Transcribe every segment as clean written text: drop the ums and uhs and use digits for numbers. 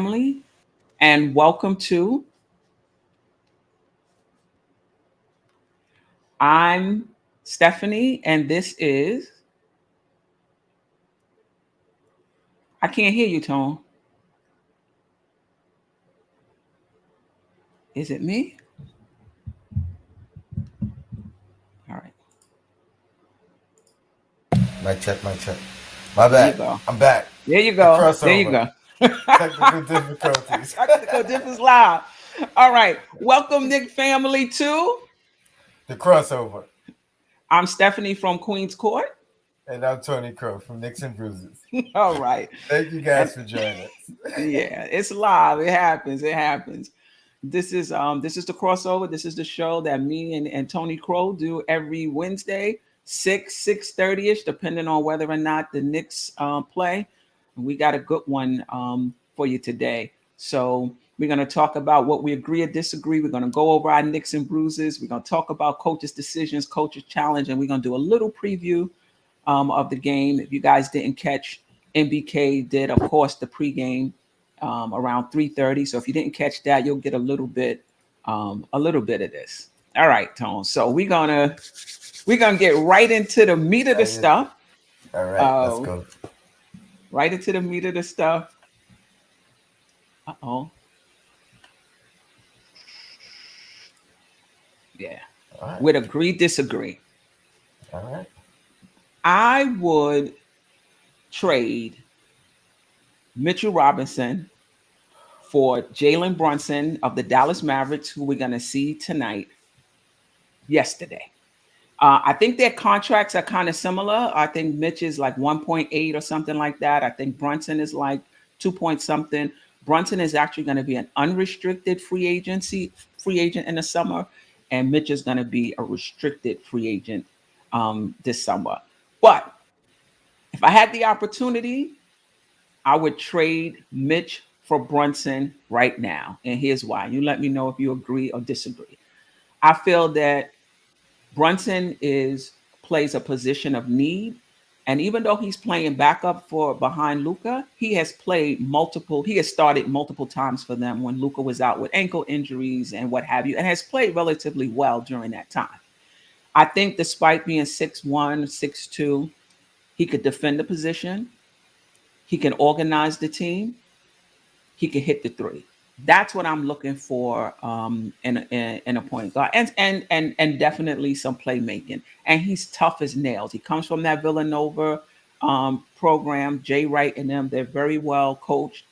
family, and welcome to I'm Stephanie, and this is I can't hear you, Tone. Is it me? All right, Mic check, mic check. My there you bad. go. I'm back. There you The go. There you crossover. go. Technical difficulties. Technical difference live. All right, welcome, Nick family, to The crossover. I'm Stephanie from Queens Court. And I'm Tony Crow from Knicks and Bruises. All right, Thank you and guys for joining us. yeah, it's live. It happens. It happens. This is the crossover. This is the show that me and Tony Crow do every Wednesday, 6:30 ish, depending on whether or not the Knicks play. And we got a good one for you today. So we're gonna talk about what we agree or disagree. We're gonna go over our Knicks and bruises. We're gonna talk about coaches' decisions, coaches' challenge, and we're gonna do a little preview of the game. If you guys didn't catch, MBK did, of course, the pregame around 3:30. So if you didn't catch that, you'll get a little bit of this. All right, Tone. So we're gonna get right into the meat of the stuff. All right, let's Uh, go. right into the meat of the stuff. Uh oh. Yeah. All right, Would agree, disagree. all right. I would trade Mitchell Robinson for Jalen Brunson of the Dallas Mavericks, who we're going to see tonight, yesterday. I think their contracts are kind of similar. I think Mitch is like 1.8 or something like that. I think Brunson is like 2 point something. Brunson is actually going to be an unrestricted free agent in the summer, and Mitch is going to be a restricted free agent this summer. But if I had the opportunity, I would trade Mitch for Brunson right now. And here's why. You let me know if you agree or disagree. I feel that Brunson is plays a position of need. And even though he's playing backup for behind Luca, he has started multiple times for them when Luca was out with ankle injuries and what have you, and has played relatively well during that time. I think despite being 6'1", 6'2", he could defend the position. He can organize the team. He can hit the three. That's what I'm looking for in a point guard, and definitely some playmaking. And he's tough as nails. He comes from that Villanova program. Jay Wright and them, they're very well coached.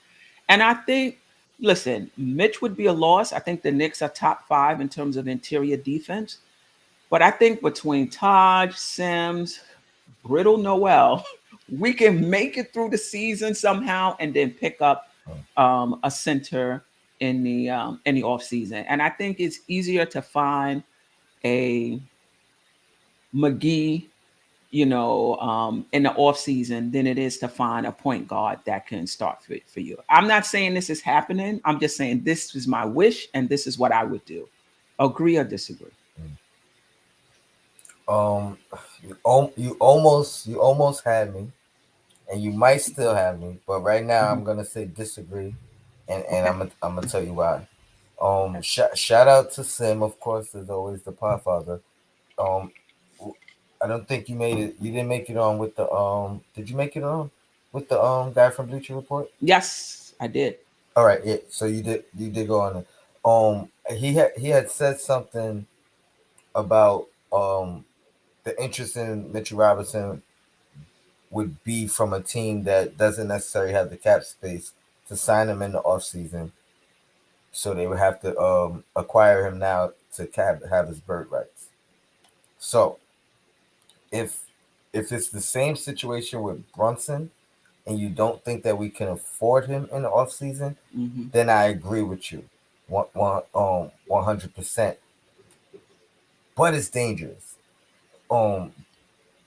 And I think, listen, Mitch would be a loss. I think the Knicks are top five in terms of interior defense. But I think between Taj, Sims, Brittle, Noel, we can make it through the season somehow, and then pick up a center in the off season. And I think it's easier to find a McGee, in the off season than it is to find a point guard that can start for you. I'm not saying this is happening. I'm just saying this is my wish, and this is what I would do. Agree or disagree? Um, you almost had me, and you might still have me, but right now Mhm. I'm gonna say disagree, and Okay. I'm gonna tell you why. Okay. Shout out to Sim, of course, as always, the Podfather. Um, I don't think you made it. You didn't make it on with the. Did you make it on with the guy from Bleacher Report? Yes, I did. All right, yeah. So you did. You did go on it. He had said something about the interest in Mitchell Robinson would be from a team that doesn't necessarily have the cap space to sign him in the offseason. So they would have to acquire him now to have his bird rights. So if if it's the same situation with Brunson and you don't think that we can afford him in the offseason, Hmm. then I agree with you 100%. But it's dangerous. Um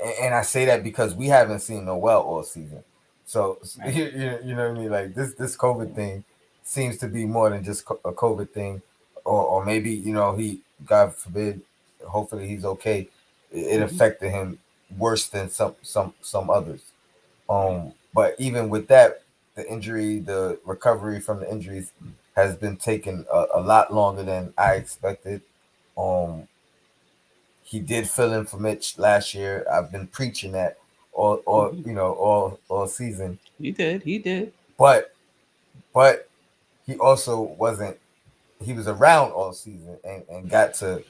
and I say that because we haven't seen Noel all season. So Right. you know what I mean? Like this COVID thing seems to be more than just a COVID thing, or maybe he, God forbid, hopefully he's okay. It Hmm. affected him worse than some others. Right. But even with that. the injury, the recovery from the injuries has been taking a lot longer than I expected. Um, he did fill in for Mitch last year. I've been preaching that all Mhm. all season. He did. He did. But but he also wasn't. He was around all season and got to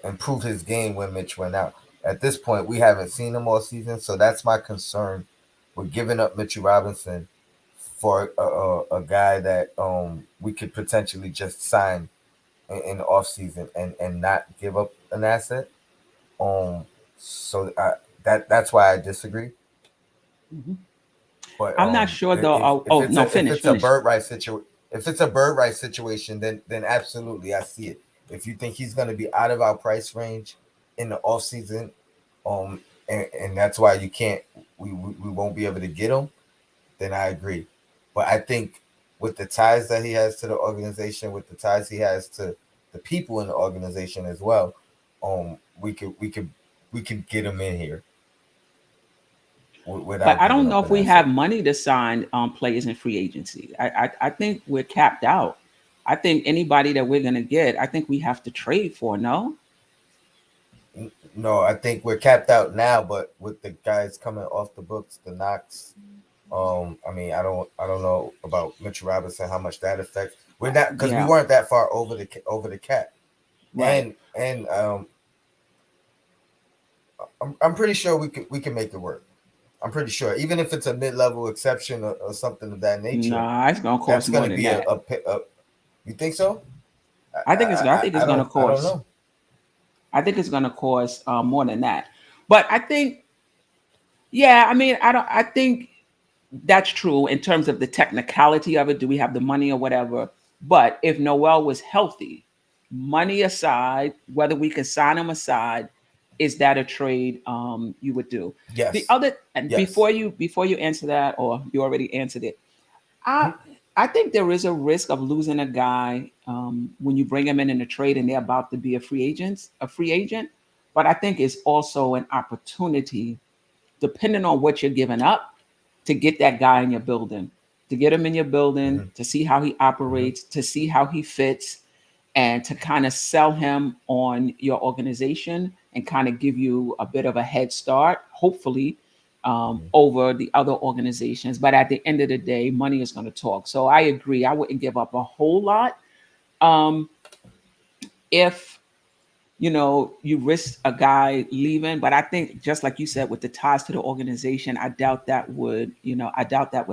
improve his game when Mitch went out. At this point, we haven't seen him all season, so that's my concern with giving up Mitchell Robinson for a guy that we could potentially just sign in the offseason and not give up an asset. Um, so that's why I disagree. Mhm. But I'm not sure though. Oh, if oh it's no, a if finish, it's a finish. bird right situation, if it's a bird right situation, then absolutely I see it. If you think he's going to be out of our price range in the off season, and that's why you can't we won't be able to get him, then I agree. But I think with the ties that he has to the organization, with the ties he has to the people in the organization as well, we could get him in here But without I giving don't know up if an we have asset. money to sign players in free agency. I think we're capped out. I think anybody that we're gonna get, I think we have to trade for. No. No, I think we're capped out now, but with the guys coming off the books, the Knox. I mean, I don't know about Mitchell Robinson, how much that affects. We're not because we Yeah. weren't that far over the cap, Right. and I'm pretty sure we can make it work. I'm pretty sure, even if it's a mid level exception or something of that nature, Nah, it's gonna that's cost going more to than be that. a. You think so? I think it's. I think it's gonna I don't cost. know. I think it's gonna cost more than that. But I think, yeah. I mean, I don't. I think that's true in terms of the technicality of it. Do we have the money or whatever? But if Noel was healthy, money aside, whether we can sign him aside, is that a trade you would do? The Yes, other, and yes. before you answer that, or you already answered it, I Mhm. I think there is a risk of losing a guy when you bring him in a trade and they're about to be a free agent. But I think it's also an opportunity, depending on what you're giving up, to get that guy in your building, to get him in your building, Mhm. to see how he Mhm. operates, to see how he fits, and to kind of sell him on your organization and kind of give you a bit of a head start, hopefully, Mhm. over the other organizations. But at the end of the day, money is going to talk. So I agree. I wouldn't give up a whole lot um, if you risk a guy leaving. But I think, just like you said, with the ties to the organization, I doubt that would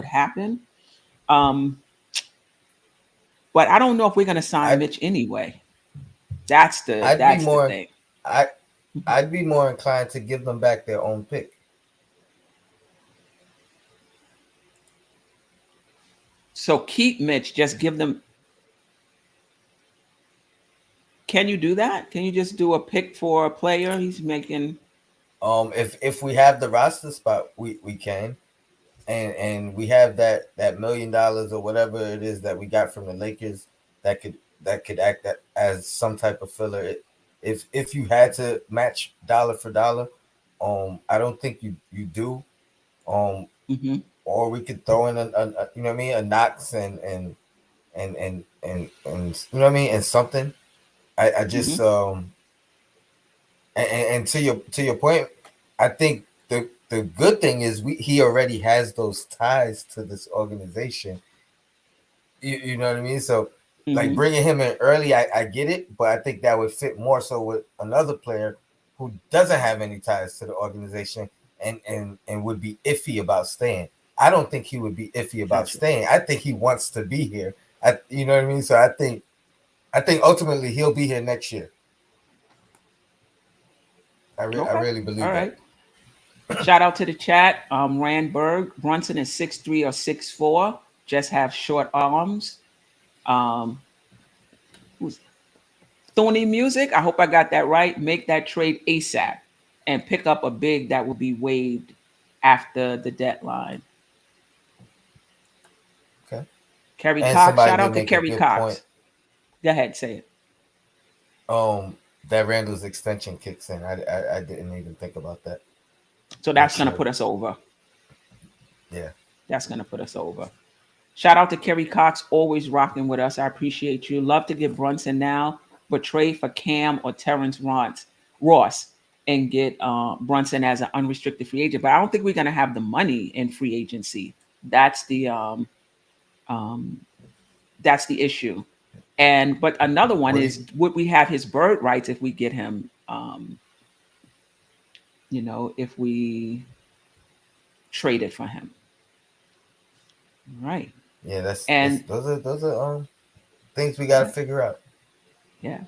happen. Um, but I don't know if we're going to sign I Mitch anyway. That's the I'd be that's the more thing. I I'd be more inclined to give them back their own pick. So keep Mitch. Just give them. Can you do that? Can you just do a pick for a player? He's making. If we have the roster spot, we can, and we have that $1 million or whatever it is that we got from the Lakers that could act as some type of filler. If you had to match dollar for dollar, I don't think you do. Um, Hmm. or we could throw in a you know what I mean, a Knox and you know what I mean, and something. I just Hmm. and to your point, I think the good thing is he already has those ties to this organization. You know what I mean? So like Hmm. bringing him in early, I get it, but I think that would fit more so with another player who doesn't have any ties to the organization and would be iffy about staying. I don't think he would be iffy about Gotcha. staying. I think he wants to be here. You know what I mean? So I think ultimately he'll be here next year. I Okay. really All believe that. right. Shout out to the chat. Randberg Brunson is 6'3" or 6'4". Just have short arms. Um, who's Thorny Music? I hope I got that right. Make that trade ASAP and pick up a big that will be waived after the deadline. Okay. Kerry And Cox. somebody Shout did out to make a Kerry good point. Cox. Go ahead, say it. That Randall's extension kicks in. I didn't even think about that So that's next gonna year. put us over. Yeah. That's going to put us over. Shout out to Kerry Cox, always rocking with us. I appreciate you. Love to get Brunson now, but trade for Cam or Terrence Ross and get Brunson as an unrestricted free agent. But I don't think we're going to have the money in free agency. That's the um, that's the issue. And but another one What do you, is, would we have his bird rights if we get him? If we traded for him, right? yeah, that's And those are things we got to yeah, figure out. yeah.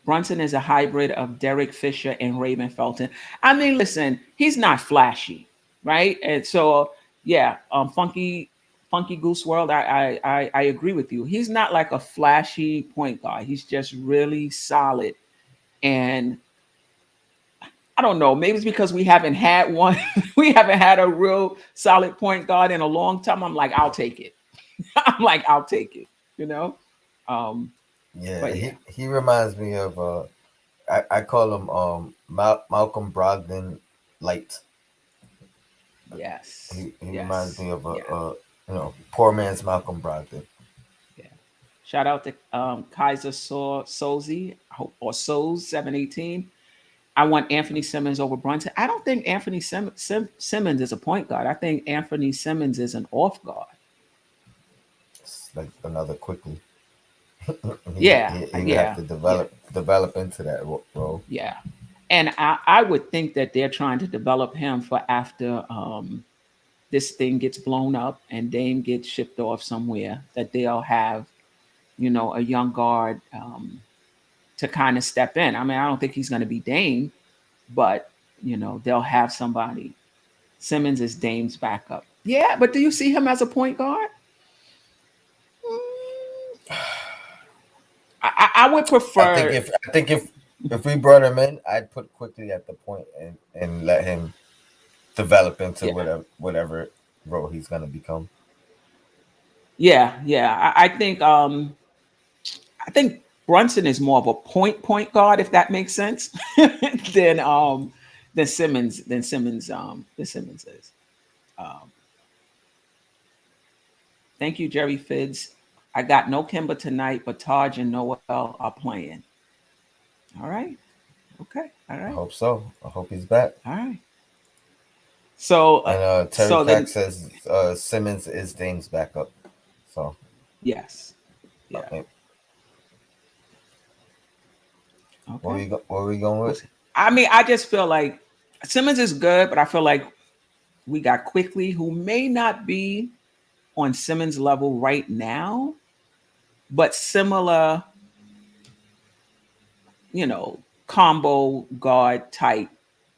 Brunson is a hybrid of Derek Fisher and Raymond Felton. I mean, listen, he's not flashy, right? And so, yeah, Funky Goose World. I agree with you. He's not like a flashy point guard. He's just really solid. And I don't know. Maybe it's because we haven't had one. We haven't had a real solid point guard in a long time. I'm like, I'll take it. I'm like, I'll take it. You know. Um, Yeah, but yeah, he reminds me of I call him Malcolm Brogdon light. yes, He reminds yes, me of yeah. poor man's Malcolm Brogdon. Yeah. Shout out to Kaiser Sozi or Soz 718. I want Anthony Simmons over Brunson. I don't think Anthony Simmons is a point guard. I think Anthony Simmons is an off guard. It's like another quickly. Yeah, He would have yeah, to yeah, develop into that role. yeah. And I would think that they're trying to develop him for after this thing gets blown up and Dame gets shipped off somewhere, that they'll have, a young guard to kind of step in. I mean, I don't think he's going to be Dame, but they'll have somebody. Simmons is Dame's backup. Yeah, but do you see him as a point guard? Mm, I would prefer. I think if we brought him in, I'd put quickly at the point and let him develop into Yeah, whatever role he's gonna become. yeah, yeah. I think Brunson is more of a point guard, if that makes sense, than Simmons is. Um, Thank you, Jerry Fidds. I got no Kimba tonight, but Taj and Noel are playing. All right. Okay. All I right. hope so. I hope he's back. All right. So, And Terry so Pack then, says Simmons is Dame's backup. So yes. Yeah. uh, Okay. where we going with? I mean, I just feel like Simmons is good, but I feel like we got Quickly, who may not be on Simmons level right now, but similar, combo guard type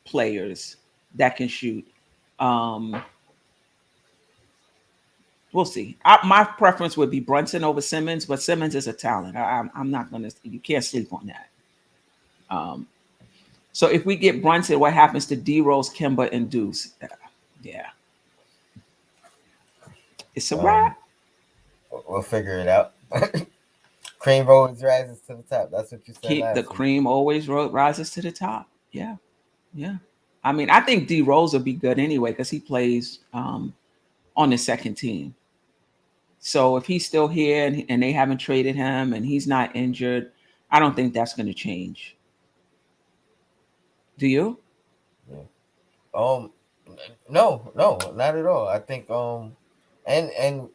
players that can shoot. Um, we'll see. My preference would be Brunson over Simmons, but Simmons is a talent. I'm not gonna. You can't sleep on that. Um, so if we get Brunson, what happens to D Rose, Kimba, and Deuce? Yeah, it's a Um, wrap. we'll figure it out. Cream always rises to the top. That's what you said Keep the last week. cream always rises to the top. Yeah, yeah. I mean, I think D Rose will be good anyway because he plays on the second team. So if he's still here and they haven't traded him and he's not injured, I don't think that's going to change. Do you? Yeah. Um, no, not at all. I think and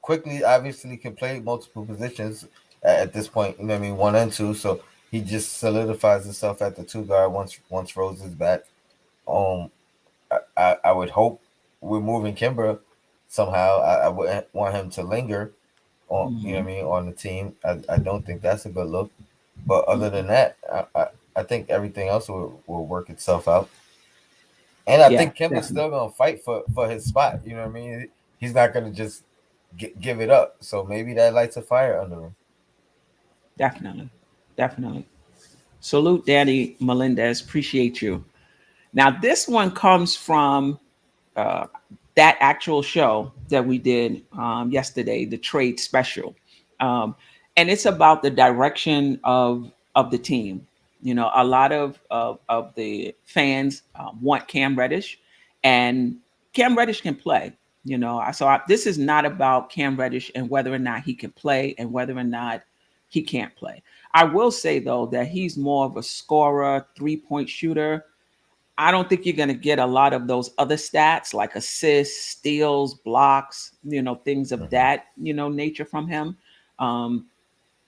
quickly obviously can play multiple positions at this point. You know what I mean, one and two. So he just solidifies himself at the two guard once Rose is back. Um, I would hope we're moving Kimber somehow. I wouldn't want him to linger on, you know Hmm. what I mean, on the team. I don't think that's a good look. But other than that, I think everything else will work itself out. And I Yeah, think Kimber's definitely, still gonna fight for his spot. You know what I mean? He's not gonna just give it up. So maybe that lights a fire under him. definitely, definitely. Salute, Danny Melendez. Appreciate you. Now, this one comes from uh, that actual show that we did yesterday, the trade special, um, and it's about the direction of the team. A lot of the fans want Cam Reddish, and Cam Reddish can play. This is not about Cam Reddish and whether or not he can play and whether or not he can't play. I will say though that he's more of a scorer, 3-point shooter. I don't think you're going to get a lot of those other stats like assists, steals, blocks, things of Mhm. that, nature from him. Um,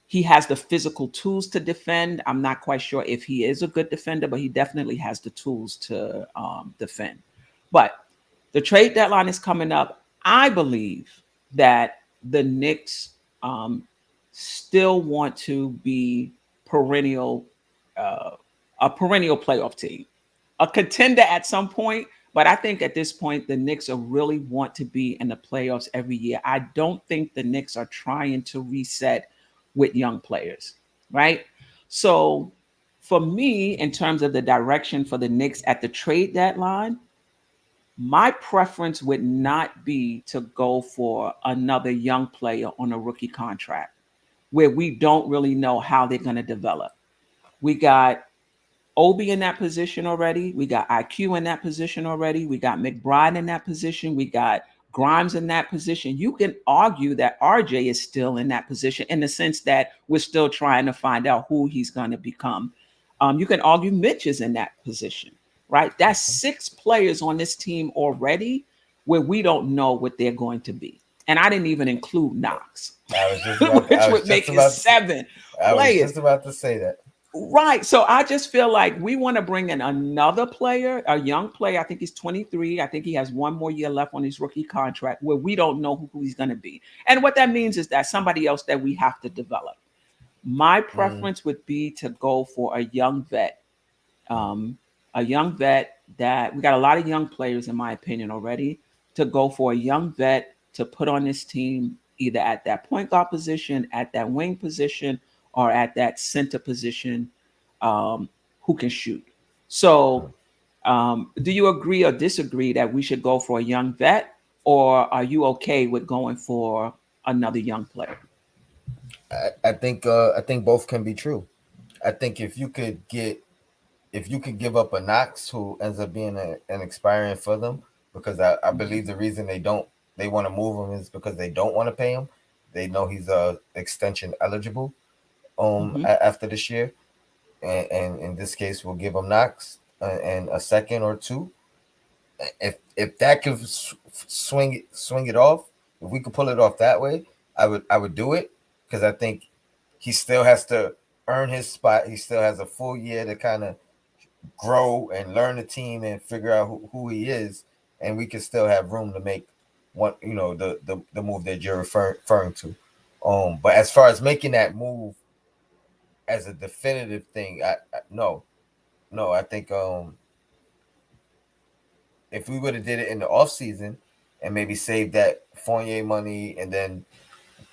he has the physical tools to defend. I'm not quite sure if he is a good defender, but he definitely has the tools to defend. But the trade deadline is coming up. I believe that the Knicks um, still want to be perennial, uh, a perennial playoff team, a contender at some point. But I think at this point, the Knicks are really want to be in the playoffs every year. I don't think the Knicks are trying to reset with young players, right? So for me, in terms of the direction for the Knicks at the trade deadline, my preference would not be to go for another young player on a rookie contract where we don't really know how they're going to develop. We got Obi in that position already. We got IQ in that position already. We got McBride in that position. We got Grimes in that position. You can argue that RJ is still in that position in the sense that we're still trying to find out who he's going to become. You can argue Mitch is in that position, right? That's 6 players on this team already where we don't know what they're going to be. And I didn't even include Knox, I was just about. which would make it seven I was players. just about to say that. Right. So I just feel like we want to bring in another player, a young player. I think he's 23. I think he has one more year left on his rookie contract where we don't know who he's going to be. And what that means is that somebody else that we have to develop. My Mm. preference would be to go for um, a young vet that we got a lot of young players, in my opinion, already. To go for a young vet to put on this team, either at that point guard position, at that wing position, or at that center position, um, who can shoot. So, do you agree or disagree that we should go for a young vet, or are you okay with going for another young player? I think both can be true. I think if you could give up a Knox who ends up being an expiring for them, because I believe the reason they want to move him is because they don't want to pay him. They know he's extension eligible Mm-hmm. after this year, and in this case we'll give him Knox and a second or two. If that could swing it off, if we could pull it off that way, I would do it, because I think he still has to earn his spot. He still has a full year to kind of grow and learn the team and figure out who he is, and we can still have room to make one, the move that you're referring to. But as far as making that move as a definitive thing, no, no. I think if we would have did it in the off season and maybe saved that Fournier money and then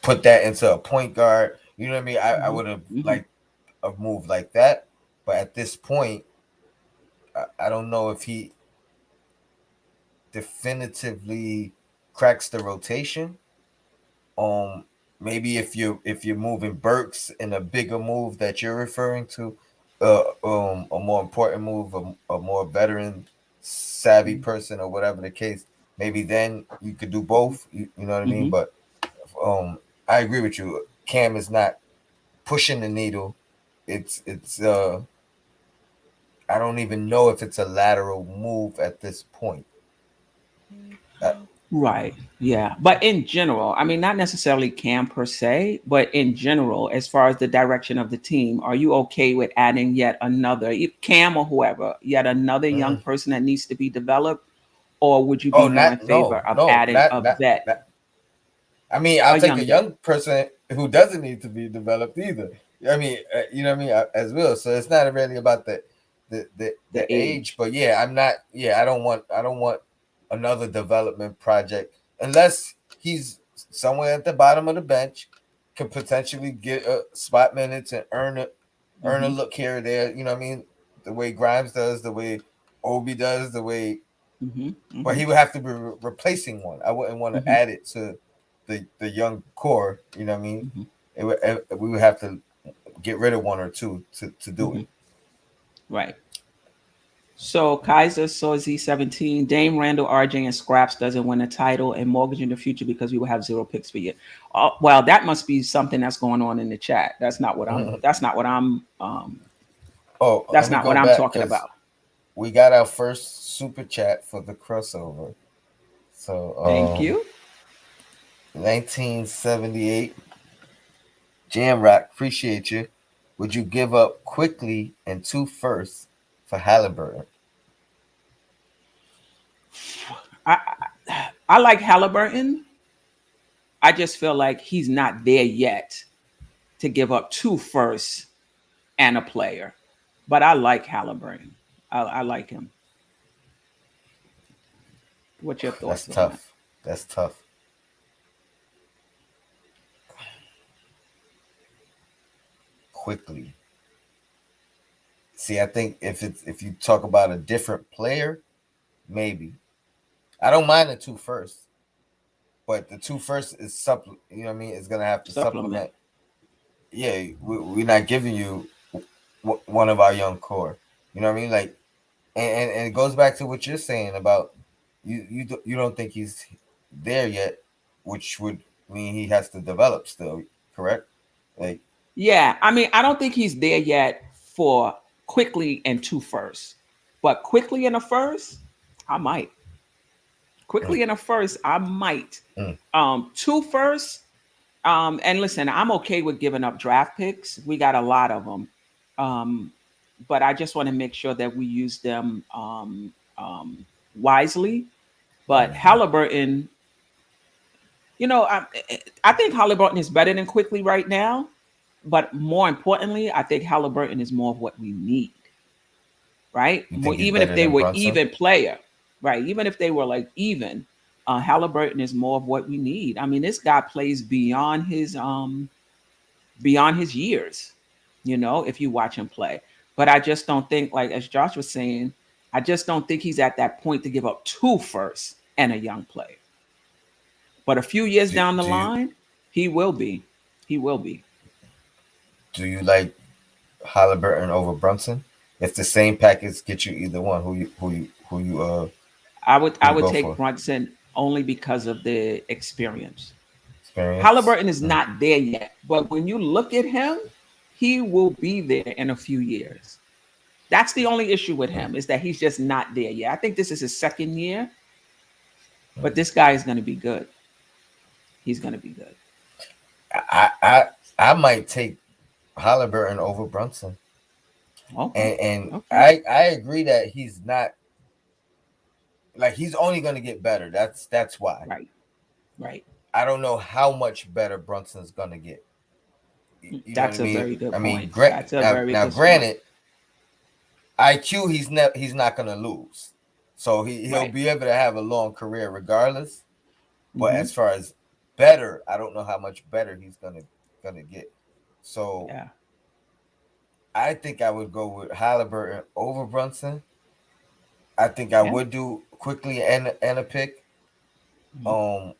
put that into a point guard, you know what I mean? I Mm-hmm. would have Mm-hmm. liked a move like that. But at this point, I don't know if he definitively cracks the rotation. Um, Maybe if you're moving Burks in a bigger move that you're referring to, a more important move, a more veteran savvy person or whatever the case, maybe then you could do both. You know what I mean? Mm-hmm. But I agree with you. Cam is not pushing the needle. It's I don't even know if it's a lateral move at this point. Uh, Right. Yeah. But in general, I mean, not necessarily Cam per se, but in general, as far as the direction of the team, are you okay with adding yet another, Cam or whoever, yet another young mm. person that needs to be developed? Or would you be Oh, more in not favor no of no adding not a not. vet, not I mean, I'll a take young a vet? young person who doesn't need to be developed either. I mean, you know what I mean, as well. So it's not really about The the age, age. but yeah, I'm not. Yeah, I don't want another development project unless he's somewhere at the bottom of the bench, could potentially get a spot minutes and earn a Mm-hmm. look here or there. You know what I mean? The way Grimes does, the way Obi does, the way, Mm-hmm. but Mm-hmm. he would have to be replacing one. I wouldn't want to Mm-hmm. add it to the young core. You know what I mean? Mm-hmm. We would have to get rid of one or two to do Mm-hmm. it. Right. So Kaiser saw Z17, Dame Randall, RJ, and Scraps doesn't win a title and mortgage in the future because we will have 0 picks for you. Well, that must be something that's going on in the chat. That's not what I'm. That's not what I'm. Oh, let That's me not go what I'm back talking because about. we got our first super chat for the crossover. Thank So, you. 1978 Jam Rock, appreciate you. Would you give up quickly and 2 firsts for Halliburton? I I like Halliburton. I just feel like he's not there yet to give up 2 firsts and a player. But I like Halliburton. I like him. What's your That's thoughts on that? tough. That's tough. Quickly. See, I think if you talk about a different player, maybe. I don't mind the 2 firsts, but the 2 firsts is you know what I mean, is gonna have to Supplement. supplement. Yeah, we're not giving you one of our young core. You know what I mean? Like, and it goes back to what you're saying about you don't think he's there yet, which would mean he has to develop still. Correct? Like, Yeah, I mean, I don't think he's there yet for quickly and 2 firsts, but quickly in a first, I might. mm, Quickly in a first, I might. mm, 2 firsts. And listen, I'm okay with giving up draft picks. We got a lot of them, but I just want to make sure that we use them wisely. But mhm. Halliburton, you know, I think Halliburton is better than Quickly right now. But more importantly, I think Halliburton is more of what we need, right? You More, think he's even if better they than were Brunson? even player, right? Even if they were like even, Halliburton is more of what we need. I mean, this guy plays beyond his years, you know, if you watch him play. But I just don't think, like as Josh was saying, I just don't think he's at that point to give up 2 firsts and a young player. But a few years Do, down the do you line, he will be. He will be. do you like Halliburton over Brunson? If the same package gets you either one, I who you would go take for? Brunson only because of the experience. Experience. Halliburton is not there yet, but when you look at him, he will be there in a few years. That's the only issue with Mm, him is that he's just not there yet. I think this is his second year, but mm. this guy is going to be good. He's going to be good. I I I might take Halliburton over Brunson, Okay. and Okay. I agree that he's not like he's only going to get better. That's why. Right. Right. I don't know how much better Brunson's going to get. You know what I That's a mean? very good I mean, point. That's a very now good point. granted, IQ he's not going to lose, so he'll Right. be able to have a long career regardless. But Mm-hmm. as far as better, I don't know how much better he's gonna get. So Yeah. I think I would go with Halliburton over Brunson. I think I Yeah. would do quickly and a pick. Mm-hmm. Um,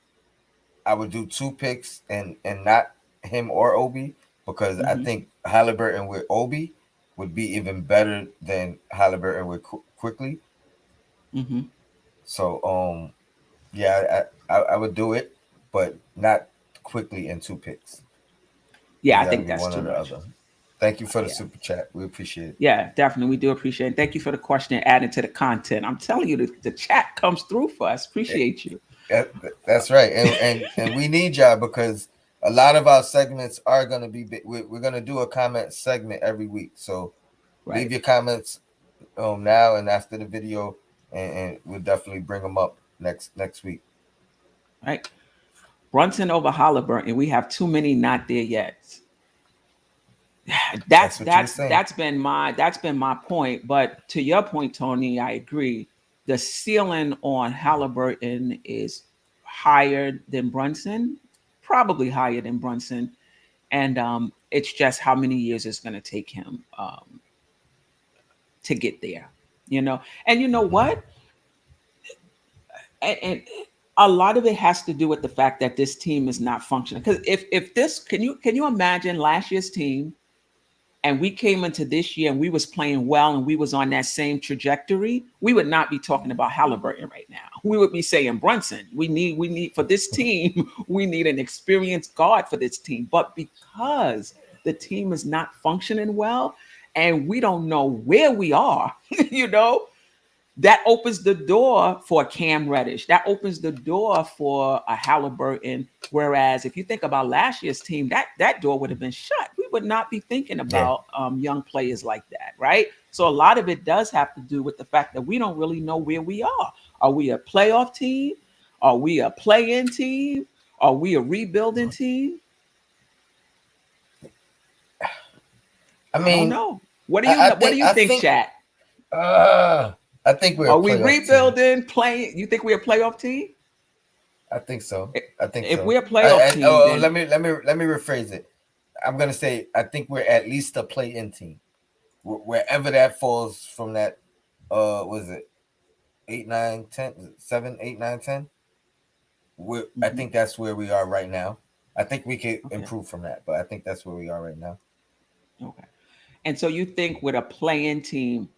I would do 2 picks and not him or Obi because I Mm-hmm. think Halliburton with Obi would be even better than Halliburton with quickly. Mm-hmm. So yeah, I would do it, but not quickly in 2 picks. Yeah, It's I got to think be that's one or too the much. other. Thank you for the Yeah. super chat. We appreciate it. Yeah, definitely. We do appreciate it. And thank you for the question and adding to the content. I'm telling you, the chat comes through for us. Appreciate you. That's right, and we need y'all because a lot of our segments are going to be. We're going to do a comment segment every week. So leave Right. your comments now and after the video, and we'll definitely bring them up next week. Right. Brunson over Halliburton. We have too many not there yet. That's what you were saying. That's been my point. But to your point, Tony, I agree. The ceiling on Halliburton is higher than Brunson, probably higher than Brunson, and it's just how many years it's going to take him to get there. You know, and you know Mm-hmm. what? And a lot of it has to do with the fact that this team is not functioning. Because if this can you imagine last year's team? and we came into this year and we was playing well and we was on that same trajectory, we would not be talking about Halliburton right now. We would be saying Brunson. We need for this team, we need an experienced guard for this team. But because the team is not functioning well and we don't know where we are, you know, that opens the door for a Cam Reddish. That opens the door for a Halliburton. Whereas if you think about last year's team, that door would have been shut. We would not be thinking Yeah. about young players like that, right? So a lot of it does have to do with the fact that we don't really know where we are. Are we a playoff team? Are we a play-in team? Are we a rebuilding team? I I don't mean, know. What do you I know? What do think you think, chat? uh I think we're a Are we playoff team. rebuilding? Playing? You think we're a playoff team? I think so. I think If so. we're a playoff team, then Let me rephrase it. I'm gonna say I think we're at least a play-in team, wherever that falls from that. Was it 8, 9, 10, 7, 8, 9, 10? I mhm, think that's where we are right now. I think we could okay, improve from that, but I think that's where we are right now. okay. And so you think with a play-in team,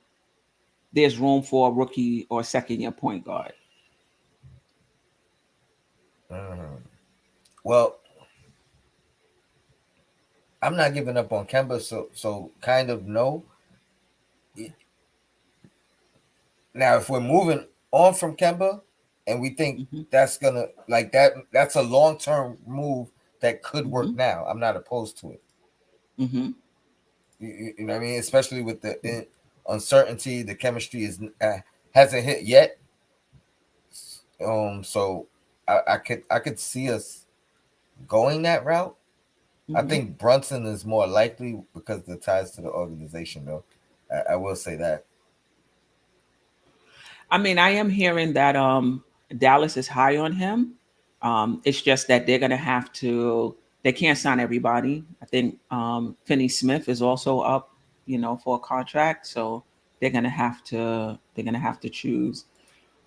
there's room for a rookie or second-year point guard? Mhm. Well, I'm not giving up on Kemba, so kind of no. Now, if we're moving on from Kemba, and we think Hmm. that's gonna like that's a long term move that could work. Hmm. Now, I'm not opposed to it. Hmm. You know what I mean? Especially with the uncertainty, the chemistry is hasn't hit yet. So I could see us going that route. I Hmm. think Brunson is more likely because of the ties to the organization, though. I will say that. I mean, I am hearing that Dallas is high on him. It's just that they're gonna have to. They can't sign everybody. I think Finney Smith is also up, for a contract, so they're gonna have to choose.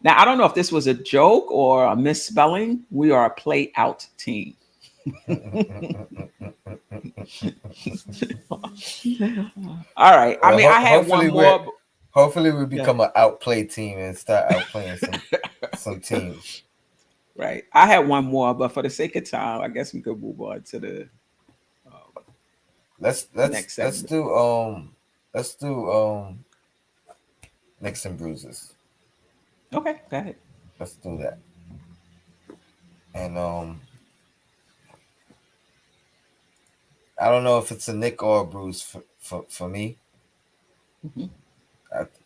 Now, I don't know if this was a joke or a misspelling. We are a play out team. All right. I Well, mean, I had one hopefully more. we Yeah, become an outplay team and start outplaying some teams. right. I had one more, but for the sake of time, I guess we could move on to the uh, Let's let's next let's segment. do let's do Knicks and bruises. Okay, go ahead. Let's do that. And I don't know if it's a Nick or a bruise for me. Hmm.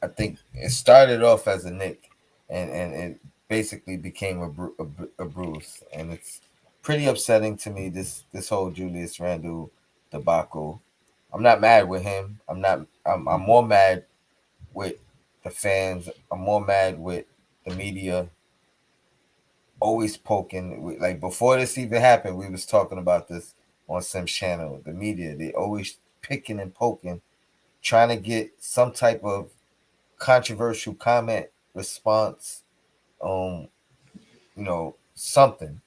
I think it started off as a Nick, and it basically became a bruise, and it's pretty upsetting to me. This whole Julius Randle debacle. I'm not mad with him. I'm Hmm. more mad with the fans. I'm more mad with the media always poking. Like before this even happened, we was talking about this on Sim's channel. The media, they always picking and poking, trying to get some type of controversial comment, response, um, something.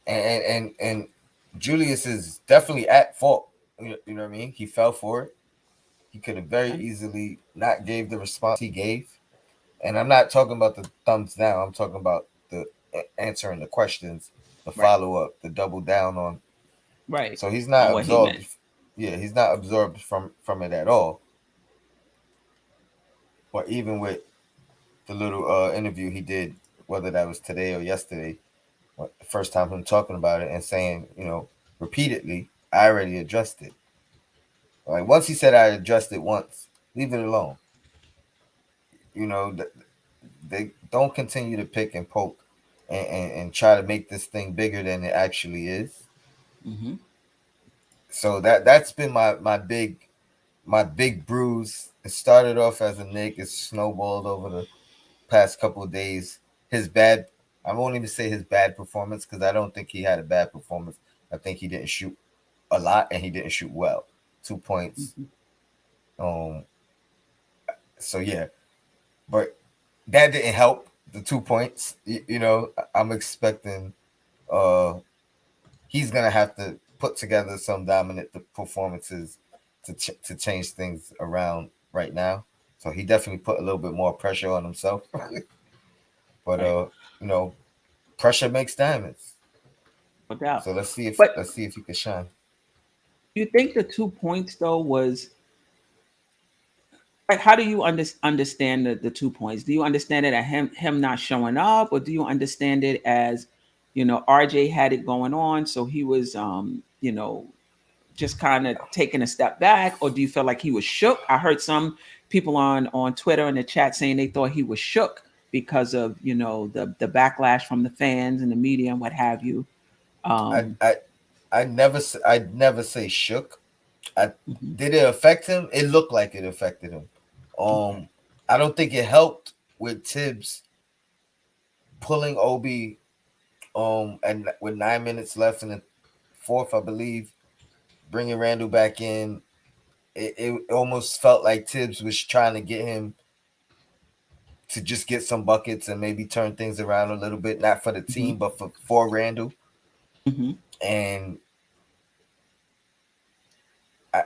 And Julius is definitely at fault. You know what I mean? He fell for it. He could have very Right. easily not gave the response he gave. And I'm not talking about the thumbs down. I'm talking about the answering the questions, the Right. follow up, the double down on. Right. So he's On not what he absorbed. meant. Yeah, he's not absorbed from it at all. But even with the little interview he did, whether that was today or yesterday, the first time him talking about it and saying, repeatedly, I already addressed it. Like once he said I addressed it once, leave it alone. You know, they don't continue to pick and poke and try to make this thing bigger than it actually is. Hmm. So that's been my big bruise. It started off as a Nick. It snowballed over the past couple of days. His bad, I won't even say his bad performance because I don't think he had a bad performance. I think he didn't shoot a lot and he didn't shoot well. 2 points. Hmm. Um. So yeah, but that didn't help. The 2 points. I'm expecting. Uh, he's gonna have to put together some dominant performances to change things around right now. So he definitely put a little bit more pressure on himself. But Right. you know, pressure makes diamonds. No doubt. So But let's see if he can shine. you think the 2 points though was like, how do you understand the 2 points? Do you understand it as him not showing up, or do you understand it as, RJ had it going on, so he was just kind of taking a step back, or do you feel like he was shook? I heard some people on Twitter in the chat saying they thought he was shook because of the backlash from the fans and the media and what have you. I Um, I I'd never say shook. I mhm, Did it affect him? It looked like it affected him. okay. I don't think it helped with Tibbs pulling Obi and with 9 minutes left in the fourth, I believe, bringing Randall back in. It almost felt like Tibbs was trying to get him to just get some buckets and maybe turn things around a little bit, not for the Hmm. team, but for Randall. Hmm. And I,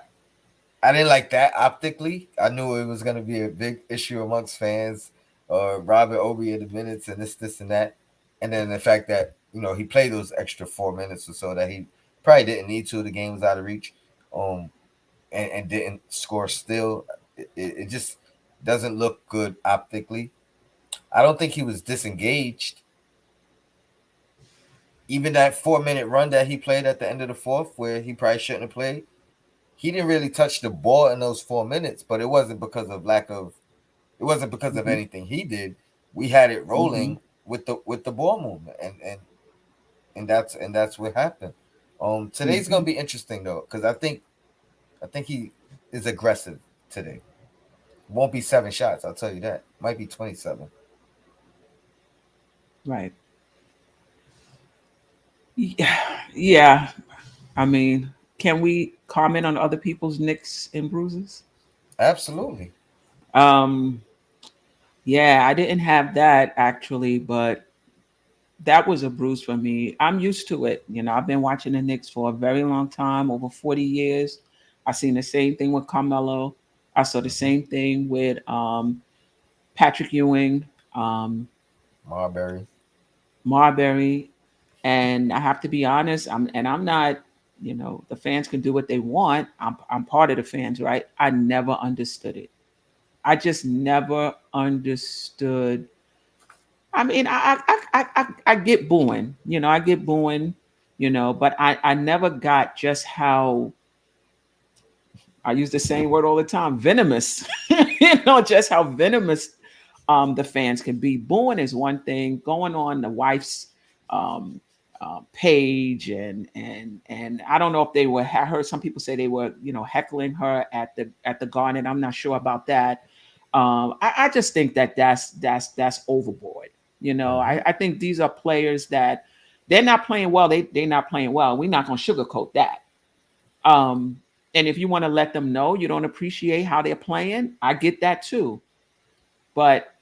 I didn't like that optically. I knew it was going to be a big issue amongst fans, Robert Obi in the minutes and this, and that. And then the fact that, he played those extra 4 minutes or so that he probably didn't need to. The game was out of reach. Um, and didn't score still. It just doesn't look good optically. I don't think he was disengaged. Even that 4 minute run that he played at the end of the fourth, where he probably shouldn't have played, he didn't really touch the ball in those 4 minutes. But it wasn't because of it wasn't because of Hmm. anything he did. We had it Hmm. rolling with the ball movement, and that's what happened. Today's Hmm. gonna be interesting though, because I think he is aggressive today. Won't be 7 shots, I'll tell you that. Might be 27. Right. Yeah. Yeah. I mean, can we comment on other people's nicks and bruises? Absolutely. Um, yeah, I didn't have that actually, but that was a bruise for me. I'm used to it. I've been watching the Knicks for a very long time, over 40 years. I seen the same thing with Carmelo. I saw the Hmm. same thing with Patrick Ewing, um, Marbury. Marbury, and I have to be honest. I'm not. The fans can do what they want. I'm part of the fans, right? I never understood it. I just never understood. I mean, I get booing, I get booing, but I never got just how I use the same word all the time, venomous, just how venomous the fans can be. Booing is one thing. Going on the wife's um, page and I don't know if they were. I heard some people say they were, heckling her at the garden. I'm not sure about that. I just think that that's overboard. Hmm. I think these are players that they're not playing well. They're not playing well. We're not gonna sugarcoat that. Um, and if you want to let them know you don't appreciate how they're playing, I get that too. But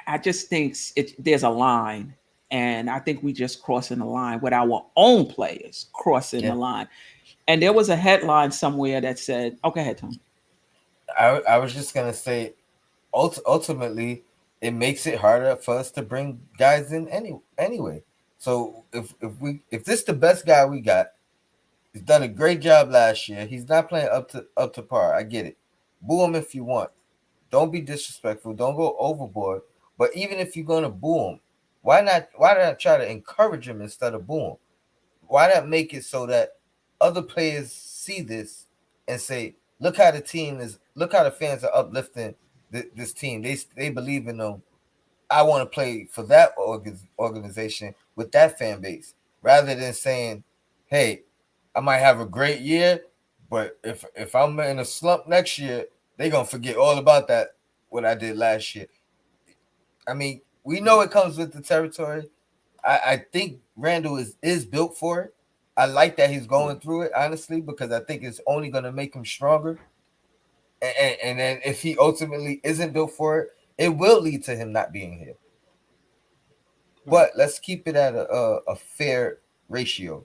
I just think there's a line, and I think we just crossing the line with our own players crossing Yeah. the line. And there was a headline somewhere that said, "Okay, ahead, Tom." I was just gonna say, ultimately, it makes it harder for us to bring guys in anyway. So if this the best guy we got, he's done a great job last year. He's not playing up to par. I get it. Boo him if you want. Don't be disrespectful. Don't go overboard. But even if you're gonna boo him, why not try to encourage him instead of boo him? Why not make it so that other players see this and say, look how the fans are uplifting this team. They believe in them. I want to play for that organization with that fan base, rather than saying, hey, I might have a great year, but if I'm in a slump next year, they're gonna forget all about that what I did last year. I mean, we know it comes with the territory. I think Randall is built for it. I like that he's going through it, honestly, because I think it's only going to make him stronger. And then if he ultimately isn't built for it, it will lead to him not being here. Right, But let's keep it at a fair ratio,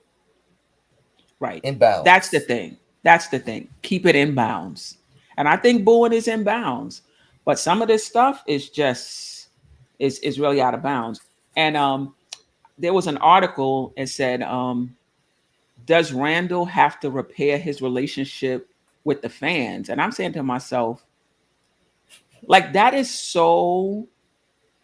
right. in That's the balance. thing. That's the thing. Keep it in bounds. And I think booing is in bounds. But some of this stuff is just is really out of bounds. And there was an article and said, does Randall have to repair his relationship with the fans? And I'm saying to myself, like that is so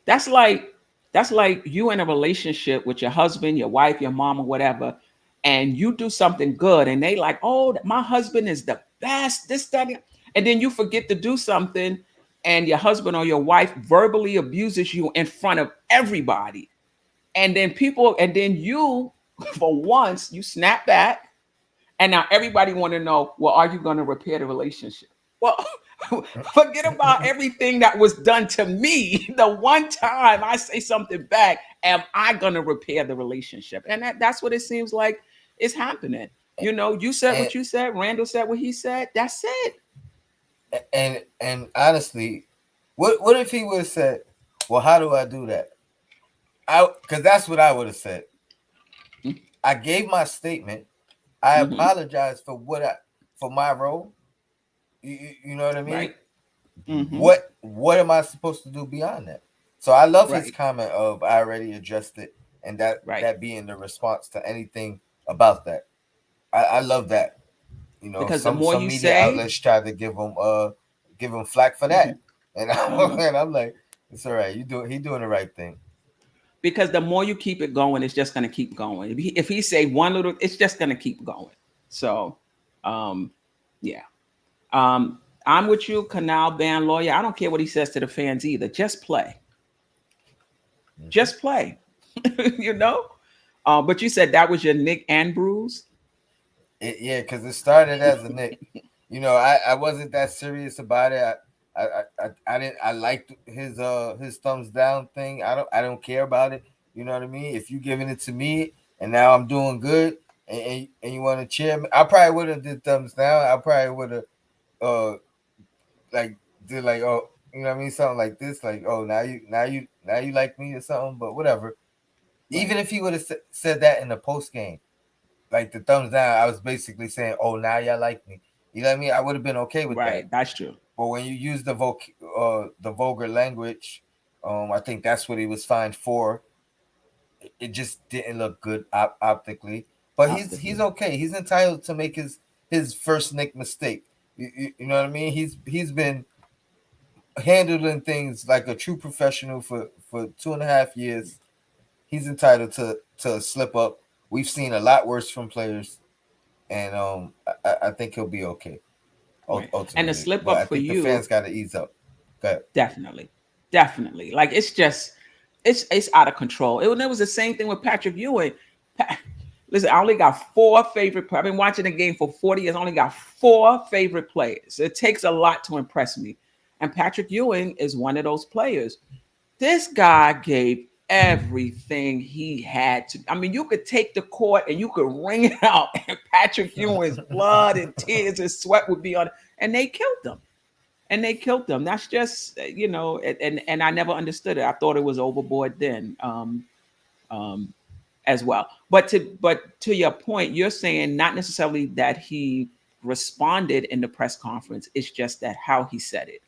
that's like that's like you in a relationship with your husband, your wife, your mom, or whatever, and you do something good, and they like, oh, my husband is the best, this, that, and then you forget to do something, and your husband or your wife verbally abuses you in front of everybody, and then you, for once, you snap back, and now everybody want to know, well, are you going to repair the relationship? Well, forget about everything that was done to me. The one time I say something back, am I going to repair the relationship? And that's what it seems like is happening. You know, you said and what you said. Randall said what he said. That's it. and honestly, what if he would have said, "Well, how do I do that?" Because that's what I would have said. I gave my statement. I Mm-hmm. apologize for my role. You know what I mean? Right. Mm-hmm. What am I supposed to do beyond that? So I love his Right. comment of I already addressed it, and Right. that being the response to anything about that. I love that. You know, Because the more some you media say, outlets try to give him flack for mm-hmm, that, and mm-hmm, I'm like, it's all right. He doing the right thing. because the more you keep it going, it's just going to keep going. If he say one little, it's just going to keep going. So, um, yeah. I'm with you, Canal Band Lawyer. I don't care what he says to the fans either. Just play. Mm-hmm. Just play. you know? But you said that was your Nick and Bruce? Yeah, because it started as a Nick. You know, I wasn't that serious about it. I didn't I liked his thumbs down thing. I don't care about it. You know what I mean? If you giving it to me and now I'm doing good and you want to cheer me, I probably would have did thumbs down. I probably would have uh like did like, oh, you know what I mean, something like this, like, oh, now you like me or something. But whatever. Right. Even if he would have said that in the post game, like the thumbs down, I was basically saying, "Oh, now y'all like me." You know what I mean? I would have been okay with that. Right. That's true. But when you use the vulgar language, I think that's what he was fined for. It just didn't look good optically. But he's Optically. okay. He's entitled to make his first Nick mistake. You know what I mean? He's been handling things like a true professional for 2.5 years. He's entitled to slip up. We've seen a lot worse from players, and I think he'll be okay Right. And the ultimately. slip But I up for think the fans you, got to ease up. Okay. definitely. Definitely. Like it's just it's out of control. It was the same thing with Patrick Ewing. Listen, I only got four favorite. I've been watching the game for 40 years. I only got four favorite players. It takes a lot to impress me. And Patrick Ewing is one of those players. This guy gave everything he had to. I mean, you could take the court and you could wring it out, and Patrick Ewing's blood and tears and sweat would be on it. And they killed him. And they killed him. That's just, and I never understood it. I thought it was overboard then. Um, as well. But to your point, you're saying not necessarily that he responded in the press conference. It's just that how he said it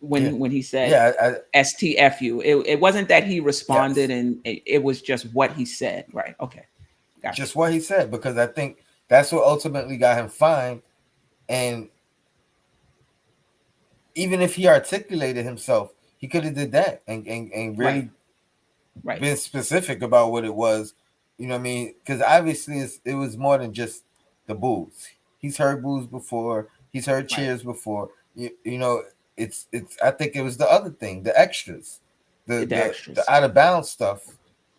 Yeah. when he said Yeah. STFU. It wasn't that he responded, Yes. and it was just what he said. Right? Okay, gotcha. Just what he said, because I think that's what ultimately got him fined. And even if he articulated himself, he could have did that and Right, really right, been specific about what it was. You know what I mean? Because obviously it was more than just the boos. He's heard boos before. He's heard right. cheers before. You know, it's. I think it was the other thing, the extras, The the extras. out of bounds stuff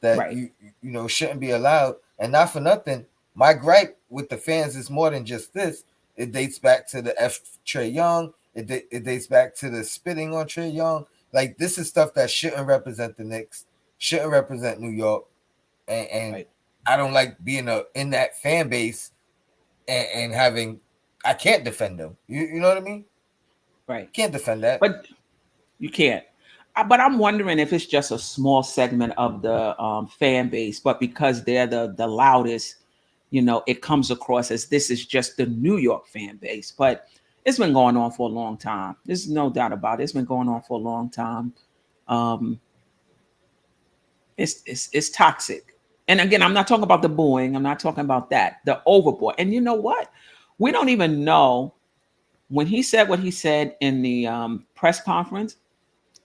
that Right, you know shouldn't be allowed. And not for nothing, my gripe with the fans is more than just this. It dates back to the F Trey Young. It dates back to the spitting on Trey Young. Like, this is stuff that shouldn't represent the Knicks, shouldn't represent New York, and right, I don't like being in that fan base and having I can't defend them. You know what I mean? right. Can't defend that. But you can't. But I'm wondering if it's just a small segment of the fan base, but because they're the loudest, it comes across as this is just the New York fan base. But it's been going on for a long time. There's no doubt about it. It's been going on for a long time. Um, it's toxic. And again, I'm not talking about the booing. I'm not talking about that. The overboard. And you know what? We don't even know when he said what he said in the press conference.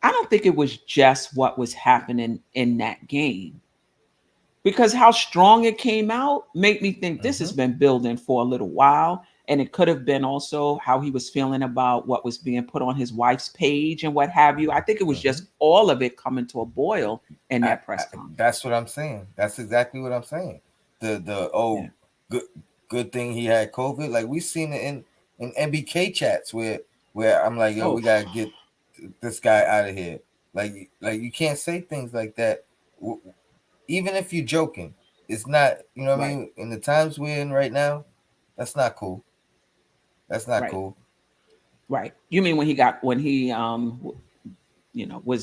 I don't think it was just what was happening in that game, because how strong it came out made me think this has been building for a little while. And it could have been also how he was feeling about what was being put on his wife's page and what have you. I think it was just all of it coming to a boil in that press conference. That's what I'm saying. That's exactly what I'm saying. The Yeah. good thing he had COVID. Like we've seen it in MBK chats where I'm like, yo, we gotta get this guy out of here. Like you can't say things like that. Even if you're joking, it's not. You know what I mean? In the times we're in right now, that's not cool. That's not cool. Right. You mean when he was